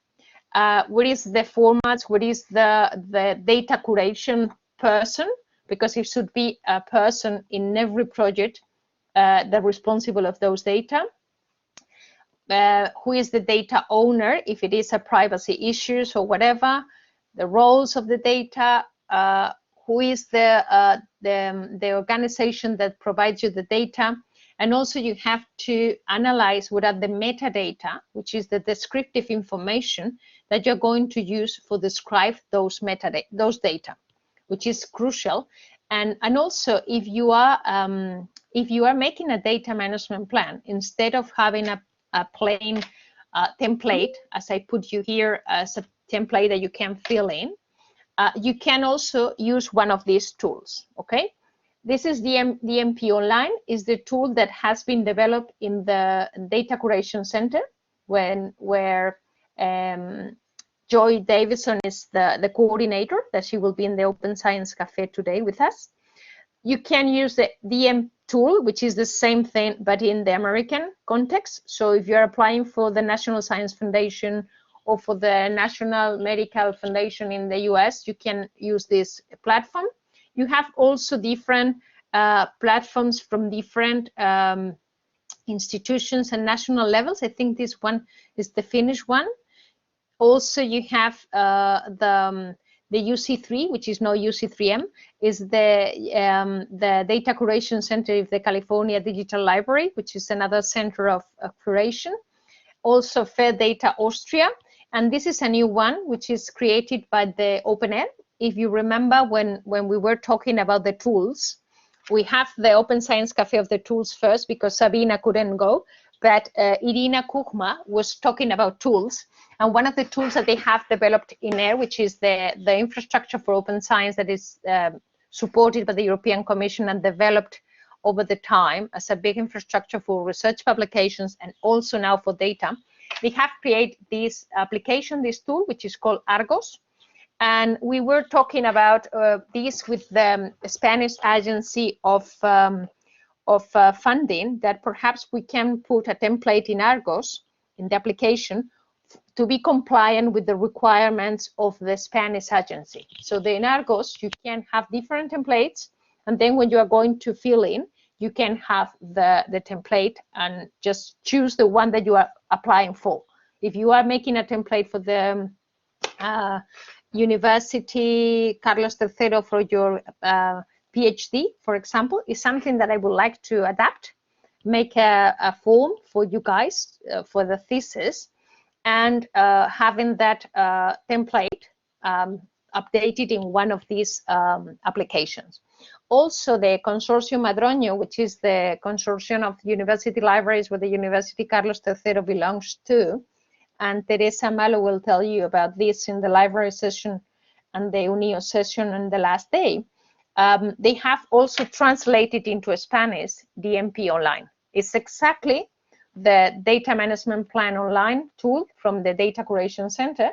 what is the formats, what is the data curation person, because it should be a person in every project that's responsible of those data. Who is the data owner, if it is a privacy issues or whatever, the roles of the data, who is the organization that provides you the data, and also you have to analyze what are the metadata, which is the descriptive information that you're going to use for describe those metadata, those data, which is crucial. And also if you are making a data management plan, instead of having a plain template, as I put you here as a template that you can fill in, you can also use one of these tools. Okay, this is the DMP Online, is the tool that has been developed in the Data Curation Center, where Joy Davison is the coordinator, that she will be in the Open Science Cafe today with us. You can use the DM tool, which is the same thing, but in the American context. So if you're applying for the National Science Foundation or for the National Medical Foundation in the US, you can use this platform. You have also different platforms from different institutions and national levels. I think this one is the Finnish one. Also, you have the UC3, which is now UC3M, is the Data Curation Center of the California Digital Library, which is another center of curation. Also, Fair Data Austria, and this is a new one, which is created by the OpenAir. If you remember when we were talking about the tools, we have the Open Science Cafe of the tools first because Sabina couldn't go, but Irina Kuchma was talking about tools. And one of the tools that they have developed in AIR, which is the infrastructure for open science that is supported by the European Commission and developed over the time as a big infrastructure for research publications and also now for data. They have created this application, this tool, which is called Argos. And we were talking about this with the Spanish Agency of Funding, that perhaps we can put a template in Argos in the application to be compliant with the requirements of the Spanish agency. So in Argos, you can have different templates, and then when you are going to fill in, you can have the template and just choose the one that you are applying for. If you are making a template for the University Carlos III for your PhD, for example, is something that I would like to adapt, make a form for you guys for the thesis, and having that template updated in one of these applications. Also, the Consortium Madroño, which is the consortium of university libraries where the University Carlos III belongs to, and Teresa Malo will tell you about this in the library session and the UNIO session on the last day. They have also translated into Spanish DMP Online. It's exactly the data management plan online tool from the Data Curation Center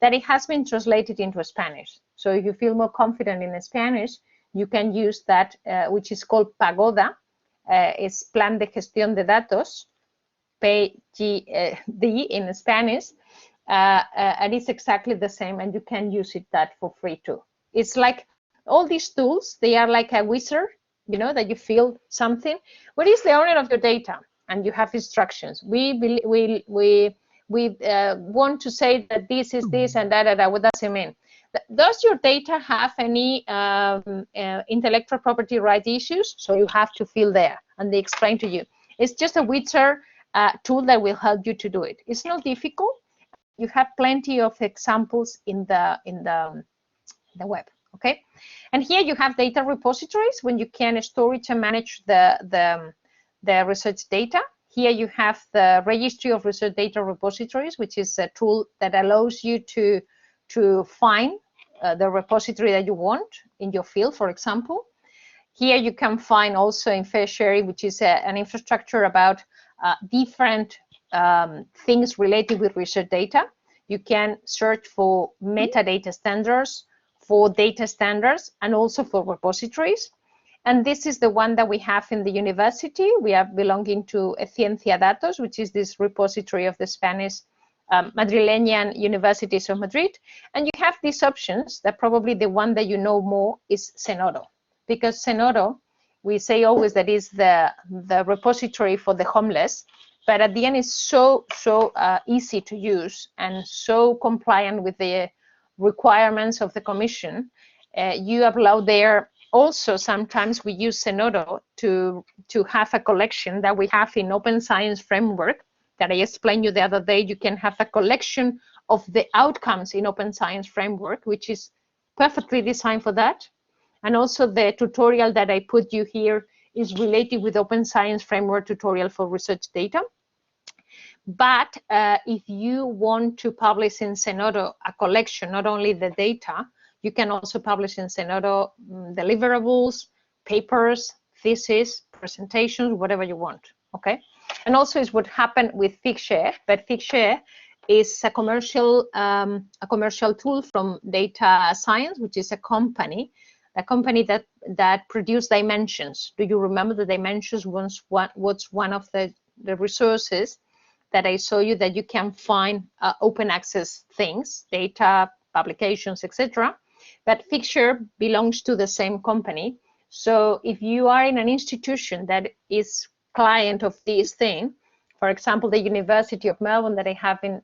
that it has been translated into Spanish. So if you feel more confident in Spanish, you can use that, which is called Pagoda. It's Plan de Gestión de Datos, PGD in Spanish, and it's exactly the same, and you can use that for free too. It's like all these tools, they are like a wizard, you know, that you feel something. What is the owner of your data? And you have instructions. We want to say that this is this and that. What does it mean? Does your data have any intellectual property right issues? So you have to fill there, and they explain to you. It's just a wizard tool that will help you to do it. It's not difficult. You have plenty of examples in the web. Okay, and here you have data repositories when you can storage and manage the research data. Here you have the Registry of Research Data Repositories, which is a tool that allows you to find the repository that you want in your field, for example. Here you can find also in FairShare, which is an infrastructure about different things related with research data. You can search for metadata standards, for data standards, and also for repositories. And this is the one that we have in the university. We are belonging to Ciencia Datos, which is this repository of the Spanish Madrileñan Universities of Madrid. And you have these options that probably the one that you know more is Zenodo, because Zenodo, we say always that is the repository for the homeless, but at the end it's so easy to use and so compliant with the requirements of the Commission. You upload there. Also, sometimes we use Zenodo to have a collection that we have in Open Science Framework that I explained you the other day. You can have a collection of the outcomes in Open Science Framework, which is perfectly designed for that. And also the tutorial that I put you here is related with Open Science Framework tutorial for research data. But if you want to publish in Zenodo a collection, not only the data, you can also publish in Zenodo deliverables, papers, thesis, presentations, whatever you want, okay? And also is what happened with Figshare, but Figshare is a commercial tool from Data Science, which is a company that produced Dimensions. Do you remember the Dimensions was one of the resources that I saw you that you can find open access things, data, publications, etc. But Figshare belongs to the same company. So if you are in an institution that is client of this thing, for example, the University of Melbourne that I have been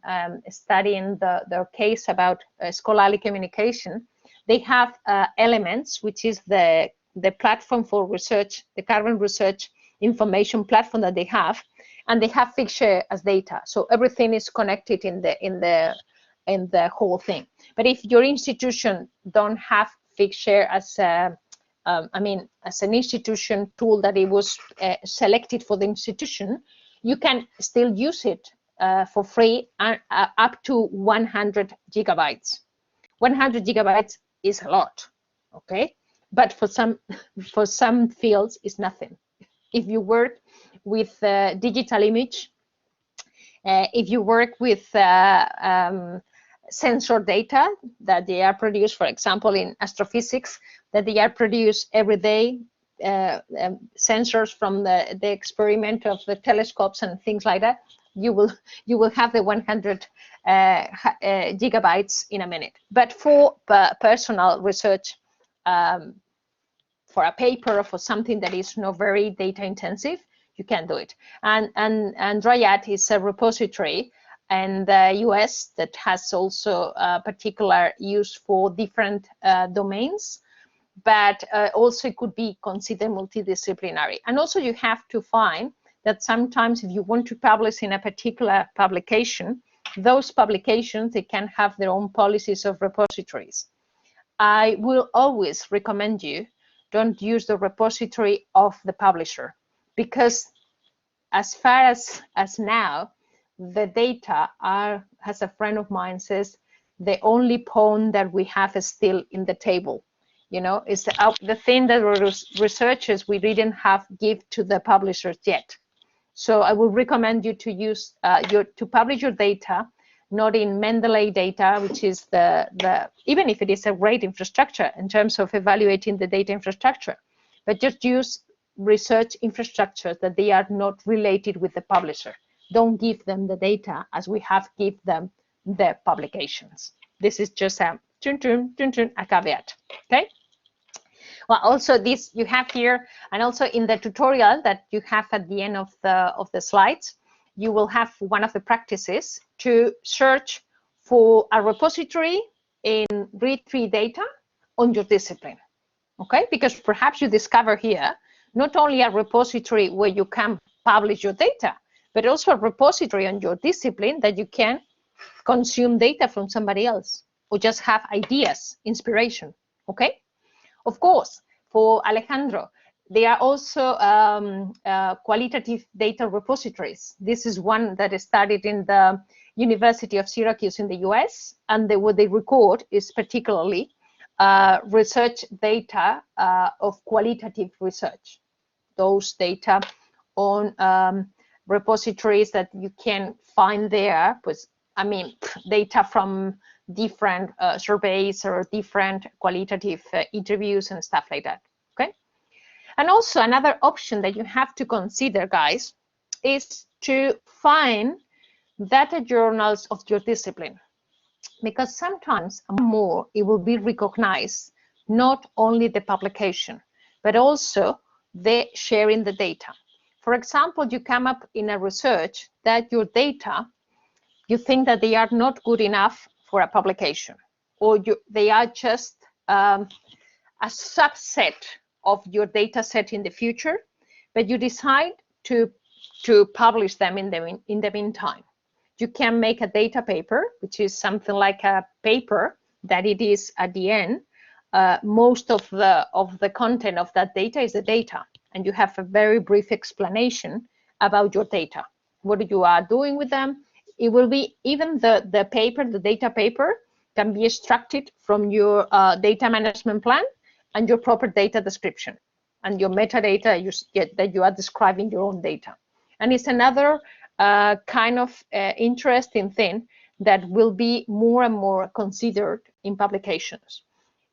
studying their case about scholarly communication, they have Elements, which is the platform for research, the current research information platform that they have, and they have Figshare as data. So everything is connected in the whole thing. But if your institution don't have Figshare as as an institution tool that it was selected for the institution, you can still use it for free up to 100 gigabytes. 100 gigabytes is a lot, okay? But for some fields, it's nothing. If you work with digital image, if you work with sensor data that they are produced, for example, in astrophysics, that they are produced every day, sensors from the experiment of the telescopes and things like that, you will have the 100 gigabytes in a minute. But for personal research, for a paper or for something that is not very data intensive, you can do it. And Dryad is a repository in the US that has also a particular use for different domains, but also it could be considered multidisciplinary. And also you have to find that sometimes if you want to publish in a particular publication, those publications, they can have their own policies of repositories. I will always recommend you don't use the repository of the publisher, because as far as now, the data are, as a friend of mine says, the only pawn that we have is still in the table. You know, it's the thing that researchers we didn't have give to the publishers yet. So I would recommend you to use to publish your data not in Mendeley data, which is even if it is a great infrastructure in terms of evaluating the data infrastructure, but just use research infrastructures that they are not related with the publisher. Don't give them the data as we have give them the publications. This is just a caveat, okay? Well, also this you have here, and also in the tutorial that you have at the end of the slides, you will have one of the practices to search for a repository in read-free data on your discipline, okay? Because perhaps you discover here not only a repository where you can publish your data, but also a repository on your discipline that you can consume data from somebody else or just have ideas, inspiration, okay? Of course, for Alejandro, there are also qualitative data repositories. This is one that is studied in the University of Syracuse in the US, and what they record is particularly research data of qualitative research. Those data on repositories that you can find there, I mean, data from different surveys or different qualitative interviews and stuff like that, okay? And also another option that you have to consider, guys, is to find data journals of your discipline, because sometimes more it will be recognized not only the publication, but also the sharing the data. For example, you come up in a research that your data, you think that they are not good enough for a publication, or they are just a subset of your data set in the future, but you decide to publish them in the meantime. You can make a data paper, which is something like a paper that it is at the end. Most of the content of that data is the data, and you have a very brief explanation about your data, what you are doing with them. It will be even the paper, the data paper, can be extracted from your data management plan and your proper data description and your metadata that you are describing your own data. And it's another kind of interesting thing that will be more and more considered in publications.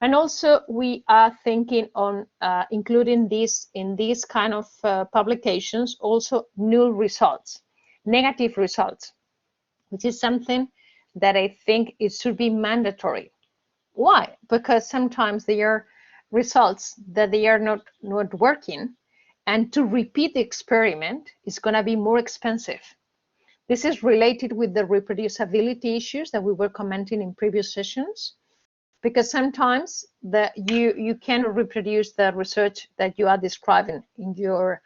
And also we are thinking on including this in these kind of publications, also null results, negative results, which is something that I think it should be mandatory. Why? Because sometimes there are results that they are not working, and to repeat the experiment is going to be more expensive. This is related with the reproducibility issues that we were commenting in previous sessions, because sometimes you cannot reproduce the research that you are describing in your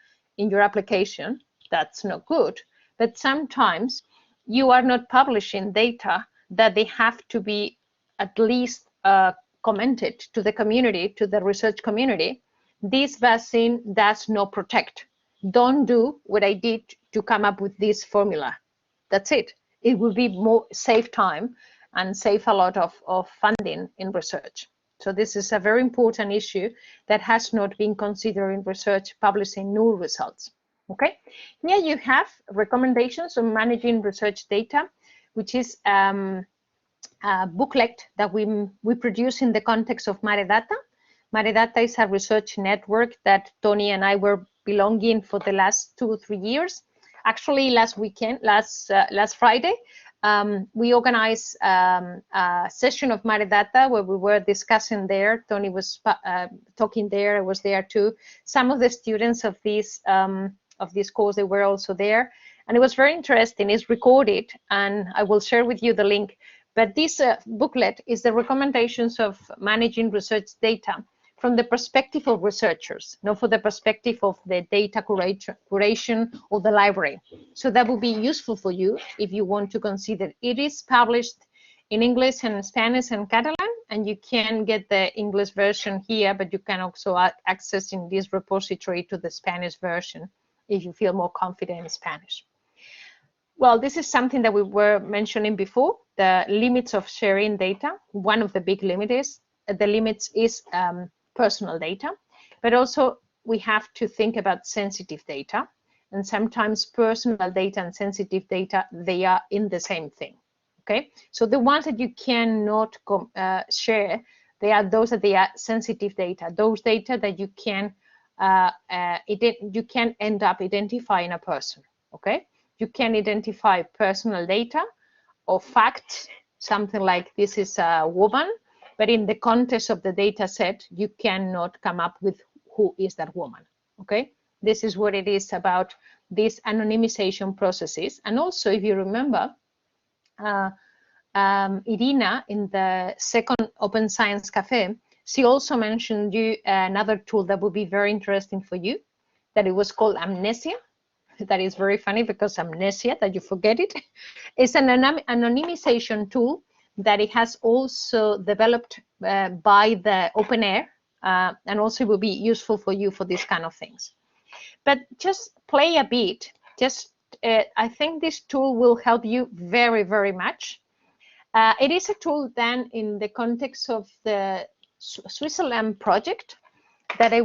application. That's not good. But sometimes you are not publishing data that they have to be at least commented to the community, to the research community. This vaccine does not protect. Don't do what I did to come up with this formula. That's it. It will be more save time and save a lot of funding in research. So this is a very important issue that has not been considered in research publishing null results. Okay, here you have recommendations on managing research data, which is a booklet that we produce in the context of Maredata. Maredata is a research network that Tony and I were belonging for the last 2 or 3 years. Actually, last Friday, we organized a session of Maredata where we were discussing there. Tony was talking there. I was there too. Some of the students of this course, they were also there, and it was very interesting. It's recorded, and I will share with you the link. But this booklet is the recommendations of managing research data from the perspective of researchers, not for the perspective of the data curation or the library. So that will be useful for you if you want to consider. It is published in English and Spanish and Catalan, and you can get the English version here, but you can also access in this repository to the Spanish version if you feel more confident in Spanish. Well, this is something that we were mentioning before, the limits of sharing data. One of the big limits is personal data, but also we have to think about sensitive data. And sometimes personal data and sensitive data, they are in the same thing, Okay, so the ones that you cannot share, they are those that they are sensitive data, those data that you can end up identifying a person. Okay, you can identify personal data or facts, something like this is a woman, but in the context of the data set, you cannot come up with who is that woman. Okay, this is what it is about these anonymization processes. And also, if you remember, Irina, in the second Open Science Cafe, she also mentioned you another tool that would be very interesting for you, that it was called Amnesia. That is very funny because amnesia, that you forget it. It's an anonymization tool that it has also developed by the OpenAir, and also will be useful for you for these kind of things. But just play a bit. I think this tool will help you very, very much. It is a tool then in the context of the Switzerland project that I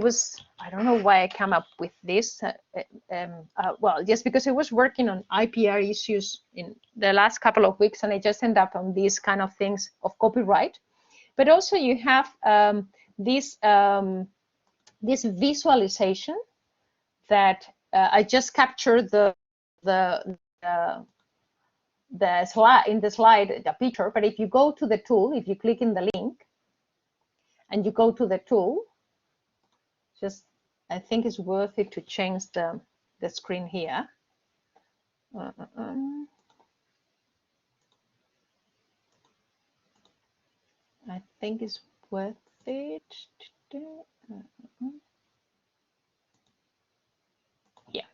don't know why I come up with this. Well, just because I was working on IPR issues in the last couple of weeks, and I just end up on these kind of things of copyright. But also you have this visualization that I just captured the slide in the slide, the picture. But if you go to the tool, if you click in the link and you go to the tool, I think it's worth it to change the screen here. I think it's worth it. Yeah.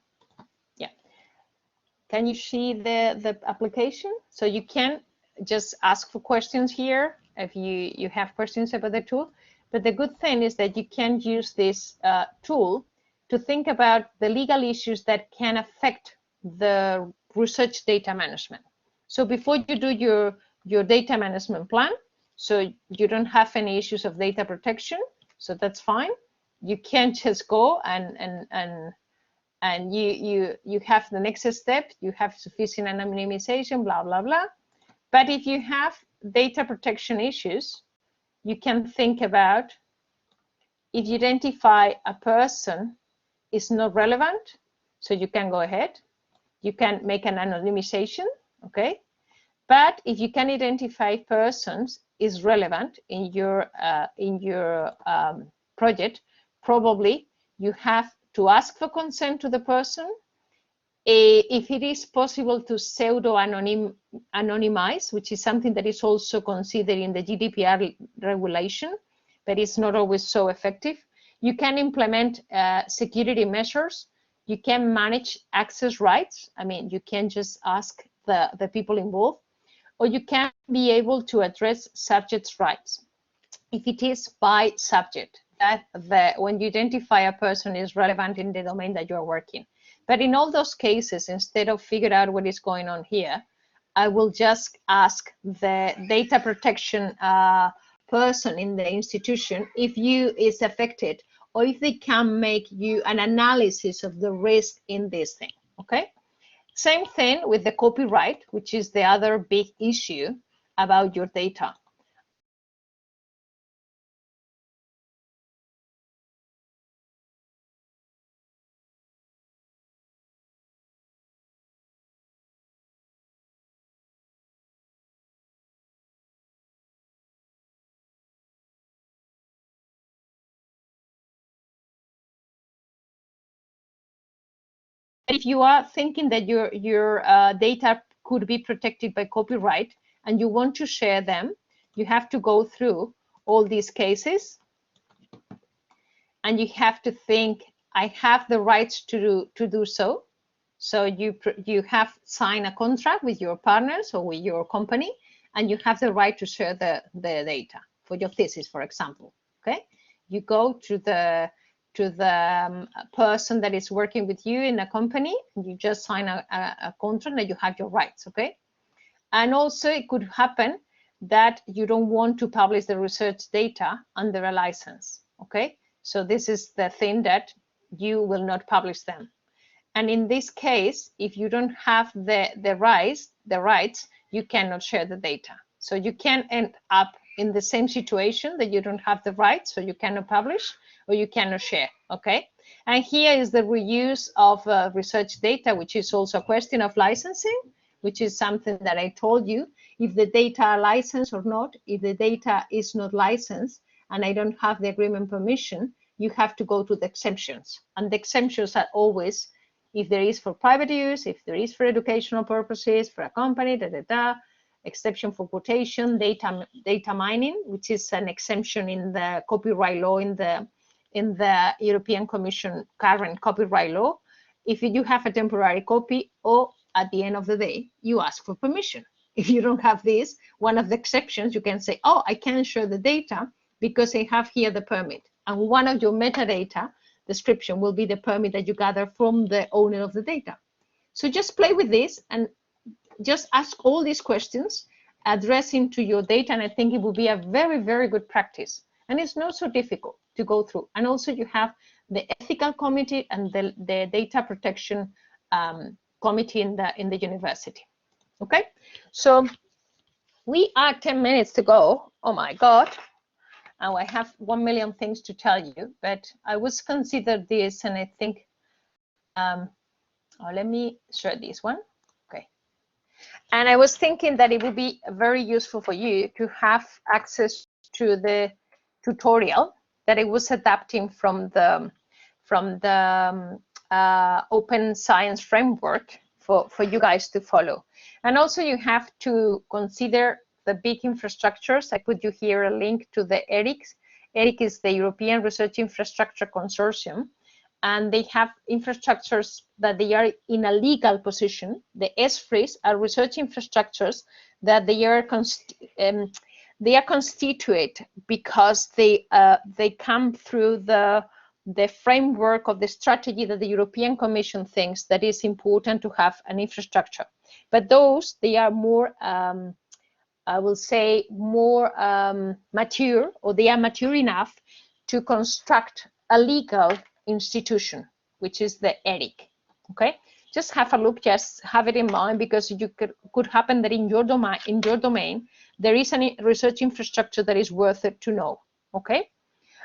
Can you see the application? So you can just ask for questions here if you have questions about the tool. But the good thing is that you can use this tool to think about the legal issues that can affect the research data management. So before you do your data management plan, so you don't have any issues of data protection, so that's fine. You can just go and you have the next step, you have sufficient anonymization, blah, blah, blah. But if you have data protection issues, you can think about, if you identify a person is not relevant, so you can go ahead, you can make an anonymization, okay? But if you can identify persons is relevant in your project, probably you have to ask for consent to the person. If it is possible to pseudo-anonymize, which is something that is also considered in the GDPR regulation, but it's not always so effective. You can implement security measures. You can manage access rights. I mean, you can just ask the people involved, or you can be able to address subjects' rights. If it is by subject, that when you identify a person is relevant in the domain that you're working. But in all those cases, instead of figure out what is going on here, I will just ask the data protection person in the institution if you is affected, or if they can make you an analysis of the risk in this thing, okay? Same thing with the copyright, which is the other big issue about your data. If you are thinking that your data could be protected by copyright and you want to share them, you have to go through all these cases, and you have to think, I have the rights to do so. So you have signed a contract with your partners or with your company, and you have the right to share the data for your thesis, for example. Okay, you go to the person that is working with you in a company, and you just sign a contract and you have your rights. Okay, and also it could happen that you don't want to publish the research data under a license. Okay, so this is the thing that you will not publish them. And in this case, if you don't have the rights, you cannot share the data. So you can end up in the same situation that you don't have the rights, so you cannot publish or you cannot share, okay? And here is the reuse of research data, which is also a question of licensing, which is something that I told you, if the data are licensed or not. If the data is not licensed and I don't have the agreement permission, you have to go to the exemptions. And the exemptions are always, if there is for private use, if there is for educational purposes, for a company, exception for quotation, data mining, which is an exemption in the copyright law, in the European Commission current copyright law. If you have a temporary copy, or at the end of the day, you ask for permission. If you don't have this, one of the exceptions, you can say, oh, I can't share the data because I have here the permit. And one of your metadata description will be the permit that you gather from the owner of the data. So just play with this and just ask all these questions, addressing to your data, and I think it will be a very, very good practice. And it's not so difficult to go through. And also you have the ethical committee and the data protection committee in the university. Okay, so we are 10 minutes to go. Oh my God. And I have 1 million things to tell you, but I was considered this, and I think, let me share this one. Okay. And I was thinking that it would be very useful for you to have access to the tutorial that I was adapting from the Open Science Framework for you guys to follow. And also you have to consider the big infrastructures. I put you here a link to the ERIC. ERIC is the European Research Infrastructure Consortium, and they have infrastructures that they are in a legal position. The SFRIs are research infrastructures that they are constituted because they come through the framework of the strategy that the European Commission thinks that is important to have an infrastructure. But those, they are more I will say more mature, or they are mature enough to construct a legal institution, which is the ERIC. Okay, just have a look, just have it in mind, because you could happen that in your domain there is a research infrastructure that is worth it to know. Okay,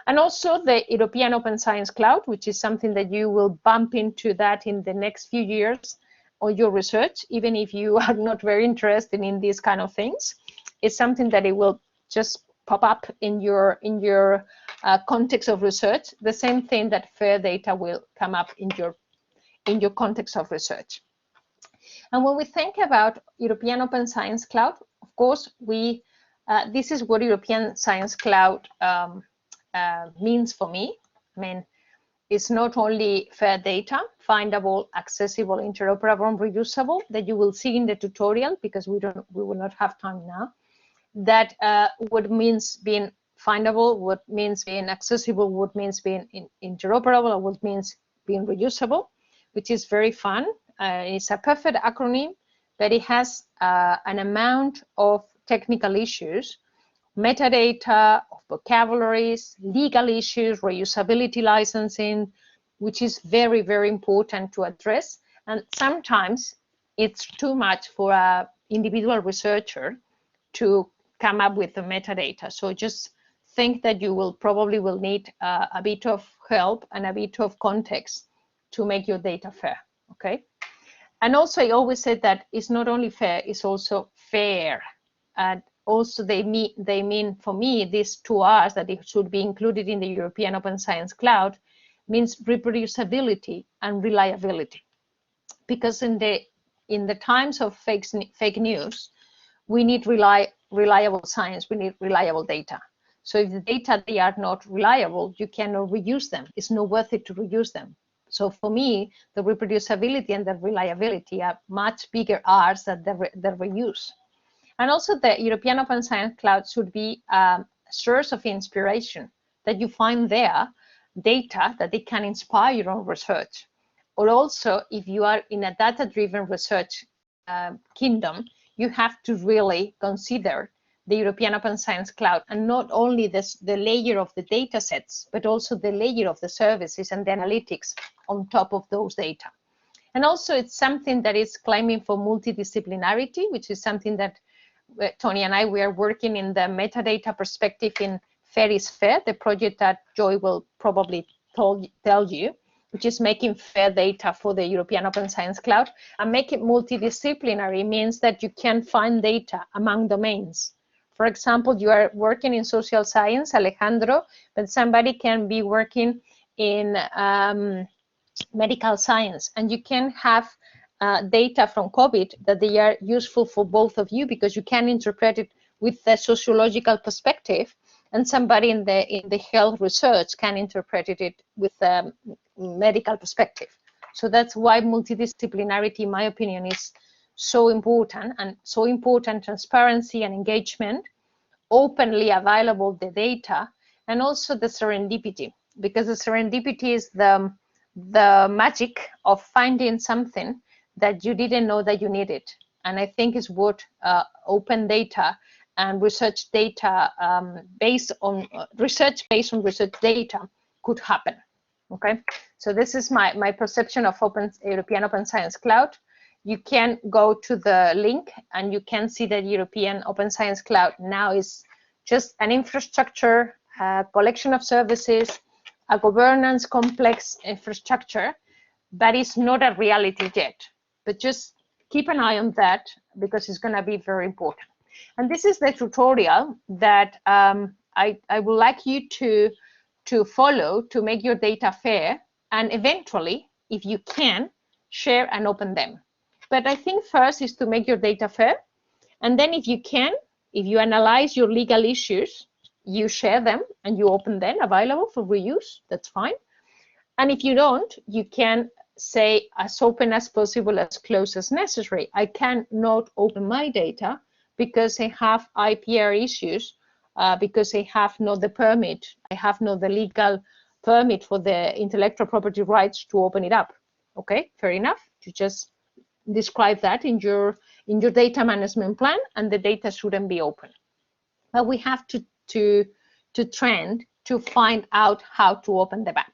and also the European Open Science Cloud, which is something that you will bump into that in the next few years on your research, even if you are not very interested in these kind of things. It's something that it will just pop up in your context of research, the same thing that FAIR data will come up in your context of research. And when we think about European Open Science Cloud, of course, this is what European Science Cloud means for me. I mean, it's not only FAIR data, findable, accessible, interoperable, and reusable, that you will see in the tutorial, because we will not have time now. That what means being findable, what means being accessible, what means being interoperable, or what means being reusable, which is very fun. It's a perfect acronym, but it has an amount of technical issues, metadata, of vocabularies, legal issues, reusability licensing, which is very, very important to address. And sometimes it's too much for an individual researcher to come up with the metadata. So just think that you will probably need a bit of help and a bit of context to make your data fair. Okay. And also, I always said that it's not only fair, it's also fair. And also they mean for me, these two R's that it should be included in the European Open Science Cloud means reproducibility and reliability. Because in the times of fake news, we need reliable science, we need reliable data. So if the data, they are not reliable, you cannot reuse them. It's not worth it to reuse them. So for me, the reproducibility and the reliability are much bigger R's than the reuse. And also the European Open Science Cloud should be a source of inspiration, that you find there data that they can inspire your own research. Or also, if you are in a data-driven research kingdom, you have to really consider the European Open Science Cloud, and not only the layer of the data sets, but also the layer of the services and the analytics on top of those data. And also it's something that is claiming for multidisciplinarity, which is something that Tony and I, we are working in the metadata perspective in FAIR is FAIR, the project that Joy will probably tell you, which is making FAIR data for the European Open Science Cloud. And make it multidisciplinary means that you can find data among domains. For example, you are working in social science, Alejandro, but somebody can be working in medical science, and you can have data from COVID that they are useful for both of you because you can interpret it with the sociological perspective, and somebody in the health research can interpret it with the medical perspective. So that's why multidisciplinarity, in my opinion, is so important, and so important transparency and engagement, openly available the data, and also the serendipity, because the serendipity is the magic of finding something that you didn't know that you needed. And I think is what open data and research data based on research data could happen. Okay, so this is my perception of European Open Science Cloud. You can go to the link and you can see that European Open Science Cloud now is just an infrastructure, a collection of services, a governance complex infrastructure, but it's not a reality yet. But just keep an eye on that because it's going to be very important. And this is the tutorial that I would like you to follow to make your data fair, and eventually, if you can, share and open them. But I think first is to make your data fair, and then if you can, if you analyze your legal issues, you share them and you open them available for reuse, that's fine. And if you don't, you can say as open as possible, as close as necessary. I cannot open my data because I have IPR issues, because I have not the permit, I have not the legal permit for the intellectual property rights to open it up. Okay, fair enough. You just describe that in your data management plan, and the data shouldn't be open. But we have to trend to find out how to open the map.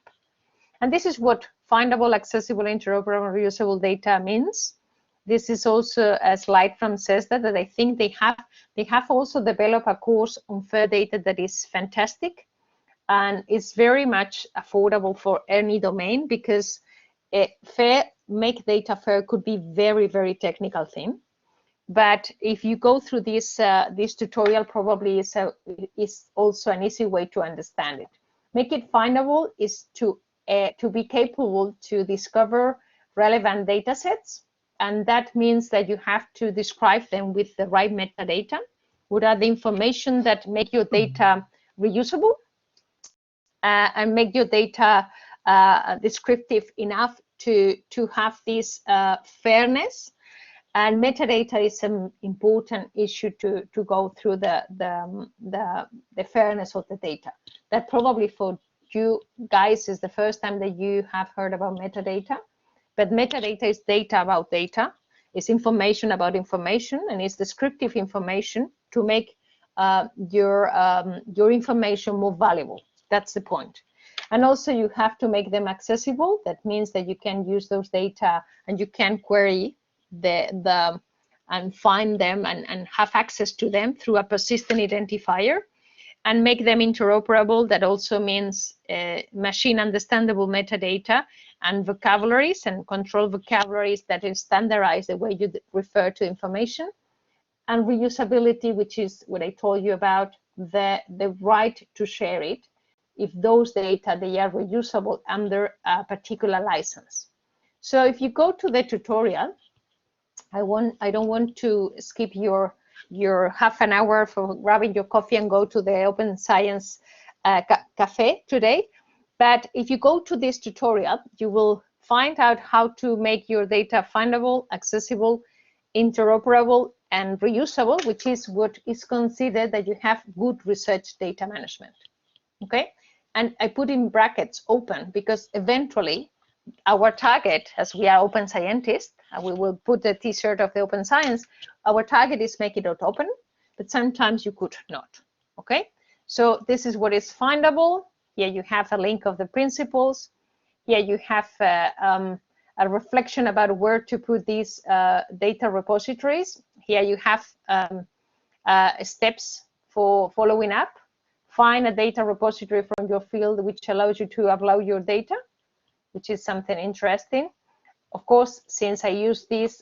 And this is what findable, accessible, interoperable, and reusable data means. This is also a slide from CESDA that I think they have also developed a course on FAIR data that is fantastic, and it's very much affordable for any domain, because FAIR, make data fair could be very, very technical thing. But if you go through this tutorial, probably is also an easy way to understand it. Make it findable is to be capable to discover relevant data sets, and that means that you have to describe them with the right metadata. What are the information that make your data reusable and make your data descriptive enough to have this fairness. And metadata is an important issue to go through the fairness of the data. That probably for you guys is the first time that you have heard about metadata, but metadata is data about data. It's information about information, and it's descriptive information to make your information more valuable. That's the point. And also you have to make them accessible. That means that you can use those data and you can query and find them and have access to them through a persistent identifier, and make them interoperable. That also means machine understandable metadata and vocabularies and control vocabularies that is standardized the way you refer to information. And reusability, which is what I told you about, the right to share it if those data, they are reusable under a particular license. So if you go to the tutorial, I don't want to skip your half an hour for grabbing your coffee and go to the Open Science Cafe today. But if you go to this tutorial, you will find out how to make your data findable, accessible, interoperable, and reusable, which is what is considered that you have good research data management. Okay, and I put in brackets open because eventually our target, as we are open scientists, and we will put the t-shirt of the open science, our target is make it open, but sometimes you could not. Okay, so this is what is findable. Here you have a link of the principles. Here you have a reflection about where to put these data repositories. Here you have steps for following up. Find a data repository from your field which allows you to upload your data, which is something interesting. Of course, since I use this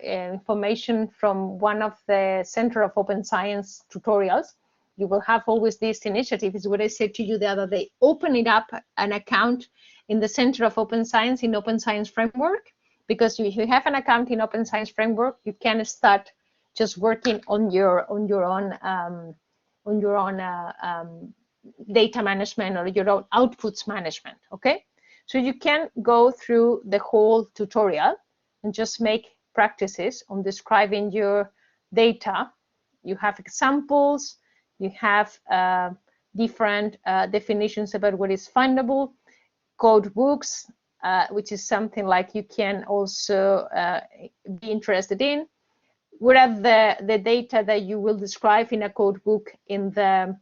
information from one of the Center of Open Science tutorials, you will have always this initiative. Is what I said to you the other day. Open it up, an account in the Center of Open Science in Open Science Framework, because if you have an account in Open Science Framework, you can start just working on your own data management or your own outputs management. Okay. So you can go through the whole tutorial and just make practices on describing your data. You have examples, you have different definitions about what is findable, code books, which is something like you can also be interested in. What are the data that you will describe in a code book in the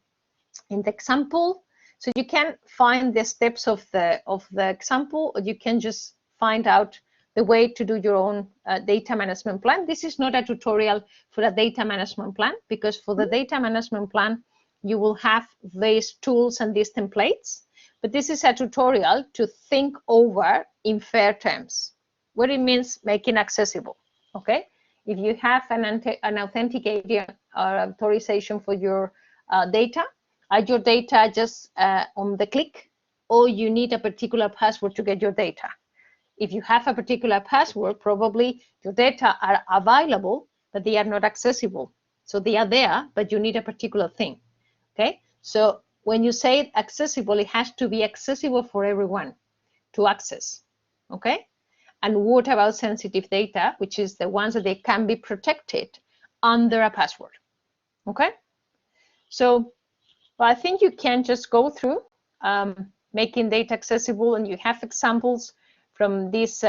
example? So you can find the steps of the example, or you can just find out the way to do your own data management plan. This is not a tutorial for a data management plan, because for the data management plan, you will have these tools and these templates. But this is a tutorial to think over in fair terms, what it means making accessible. Okay, if you have an authentication or authorization for your data, your data just on the click, or you need a particular password to get your data. If you have a particular password, probably your data are available, but they are not accessible. So they are there, but you need a particular thing. Okay, so when you say accessible, it has to be accessible for everyone to access. Okay, and what about sensitive data, which is the ones that they can be protected under a password? Okay, so I think you can just go through making data accessible, and you have examples from this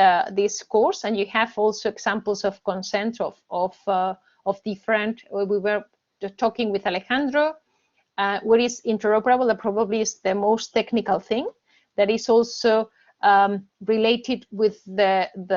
course, and you have also examples of consent of different. We were talking with Alejandro. What is interoperable? That probably is the most technical thing. That is also related with the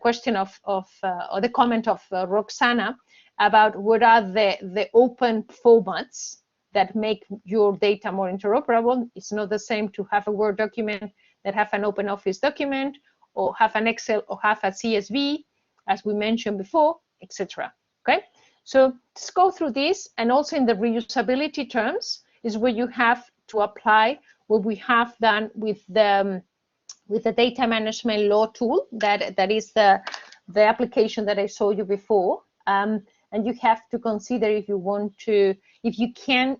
question of or the comment of Roxana about what are the open formats that make your data more interoperable. It's not the same to have a Word document that have an open office document, or have an Excel, or have a CSV, as we mentioned before, etc. Okay, so let's go through this. And also in the reusability terms is where you have to apply what we have done with the data management law tool. That is the application that I showed you before. And you have to consider if you can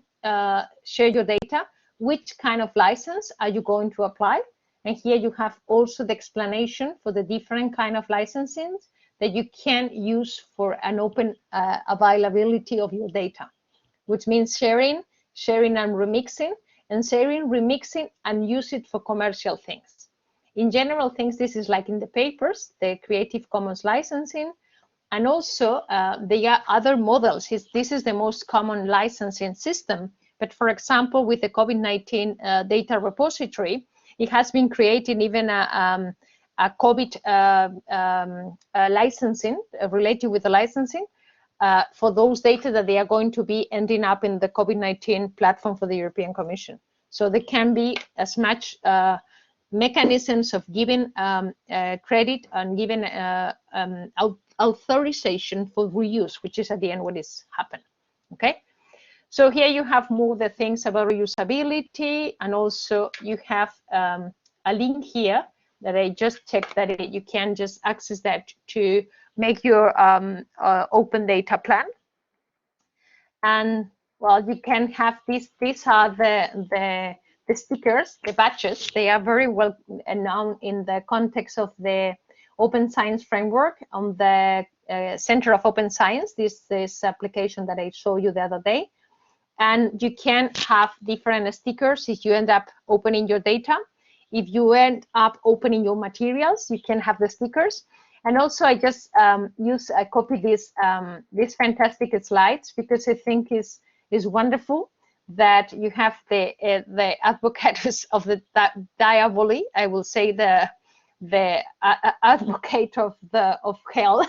share your data, which kind of license are you going to apply? And here you have also the explanation for the different kind of licensing that you can use for an open availability of your data, which means sharing and remixing, and sharing, remixing, and use it for commercial things. In general things, this is like in the papers, the Creative Commons licensing. And also, there are other models. This is the most common licensing system. But for example, with the COVID-19 data repository, it has been created even a COVID licensing related with the licensing for those data that they are going to be ending up in the COVID-19 platform for the European Commission. So there can be as much mechanisms of giving credit and giving authorization for reuse, which is at the end what is happening. Okay, so here you have more the things about reusability, and also you have a link here that I just checked that you can just access that to make your open data plan. And well, you can have these are the stickers, the badges. They are very well known in the context of the Open Science Framework on the Center of Open Science, this application that I showed you the other day. And you can have different stickers if you end up opening your data. If you end up opening your materials, you can have the stickers. And also, I just I copied these fantastic slides because I think is wonderful that you have the advocates of the diaboly. I will say the the advocate of hell,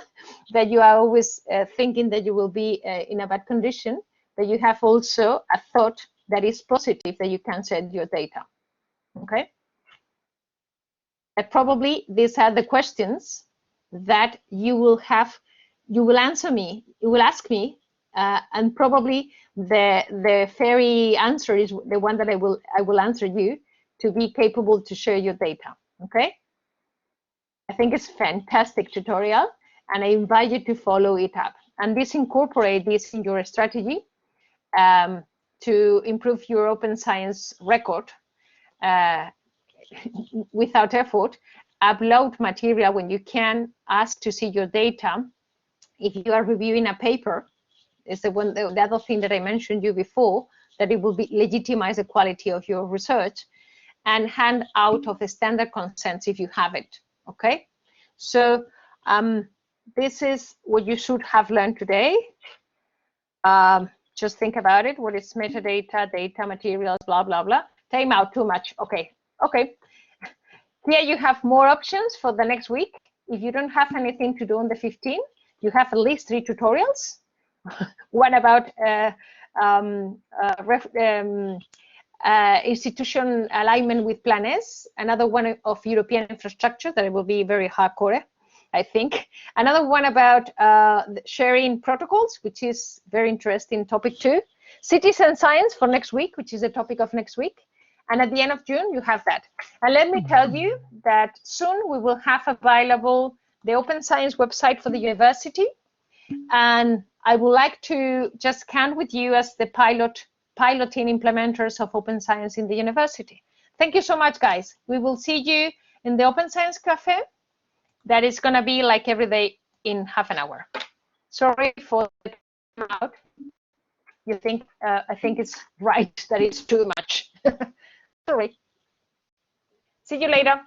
that you are always thinking that you will be in a bad condition, that you have also a thought that is positive, that you can send your data. Okay. Probably these are the questions that you will answer me, you will ask me, and probably the fairy answer is the one that I will answer you, to be capable to share your data. Okay. I think it's fantastic tutorial, and I invite you to follow it up and incorporate this in your strategy to improve your open science record without effort. Upload material when you can. Ask to see your data. If you are reviewing a paper, is the other thing that I mentioned you before, that it will be legitimize the quality of your research, and hand out of the standard consents if you have it. Okay, so this is what you should have learned today. Just think about it. What is metadata, data, materials, blah blah blah. Time out too much. Okay. Here you have more options for the next week. If you don't have anything to do on the 15th, you have at least 3 tutorials. One about institution alignment with Plan S, another one of European infrastructure that will be very hardcore, I think. Another one about sharing protocols, which is very interesting topic too. Citizen science for next week, which is the topic of next week. And at the end of June, you have that. And let me tell you that soon we will have available the Open Science website for the university. And I would like to just count with you as the piloting implementers of Open Science in the university. Thank you so much, guys. We will see you in the Open Science Cafe. That is going to be like every day in half an hour. Sorry for the out. You think I think it's right that it's too much. Sorry. See you later.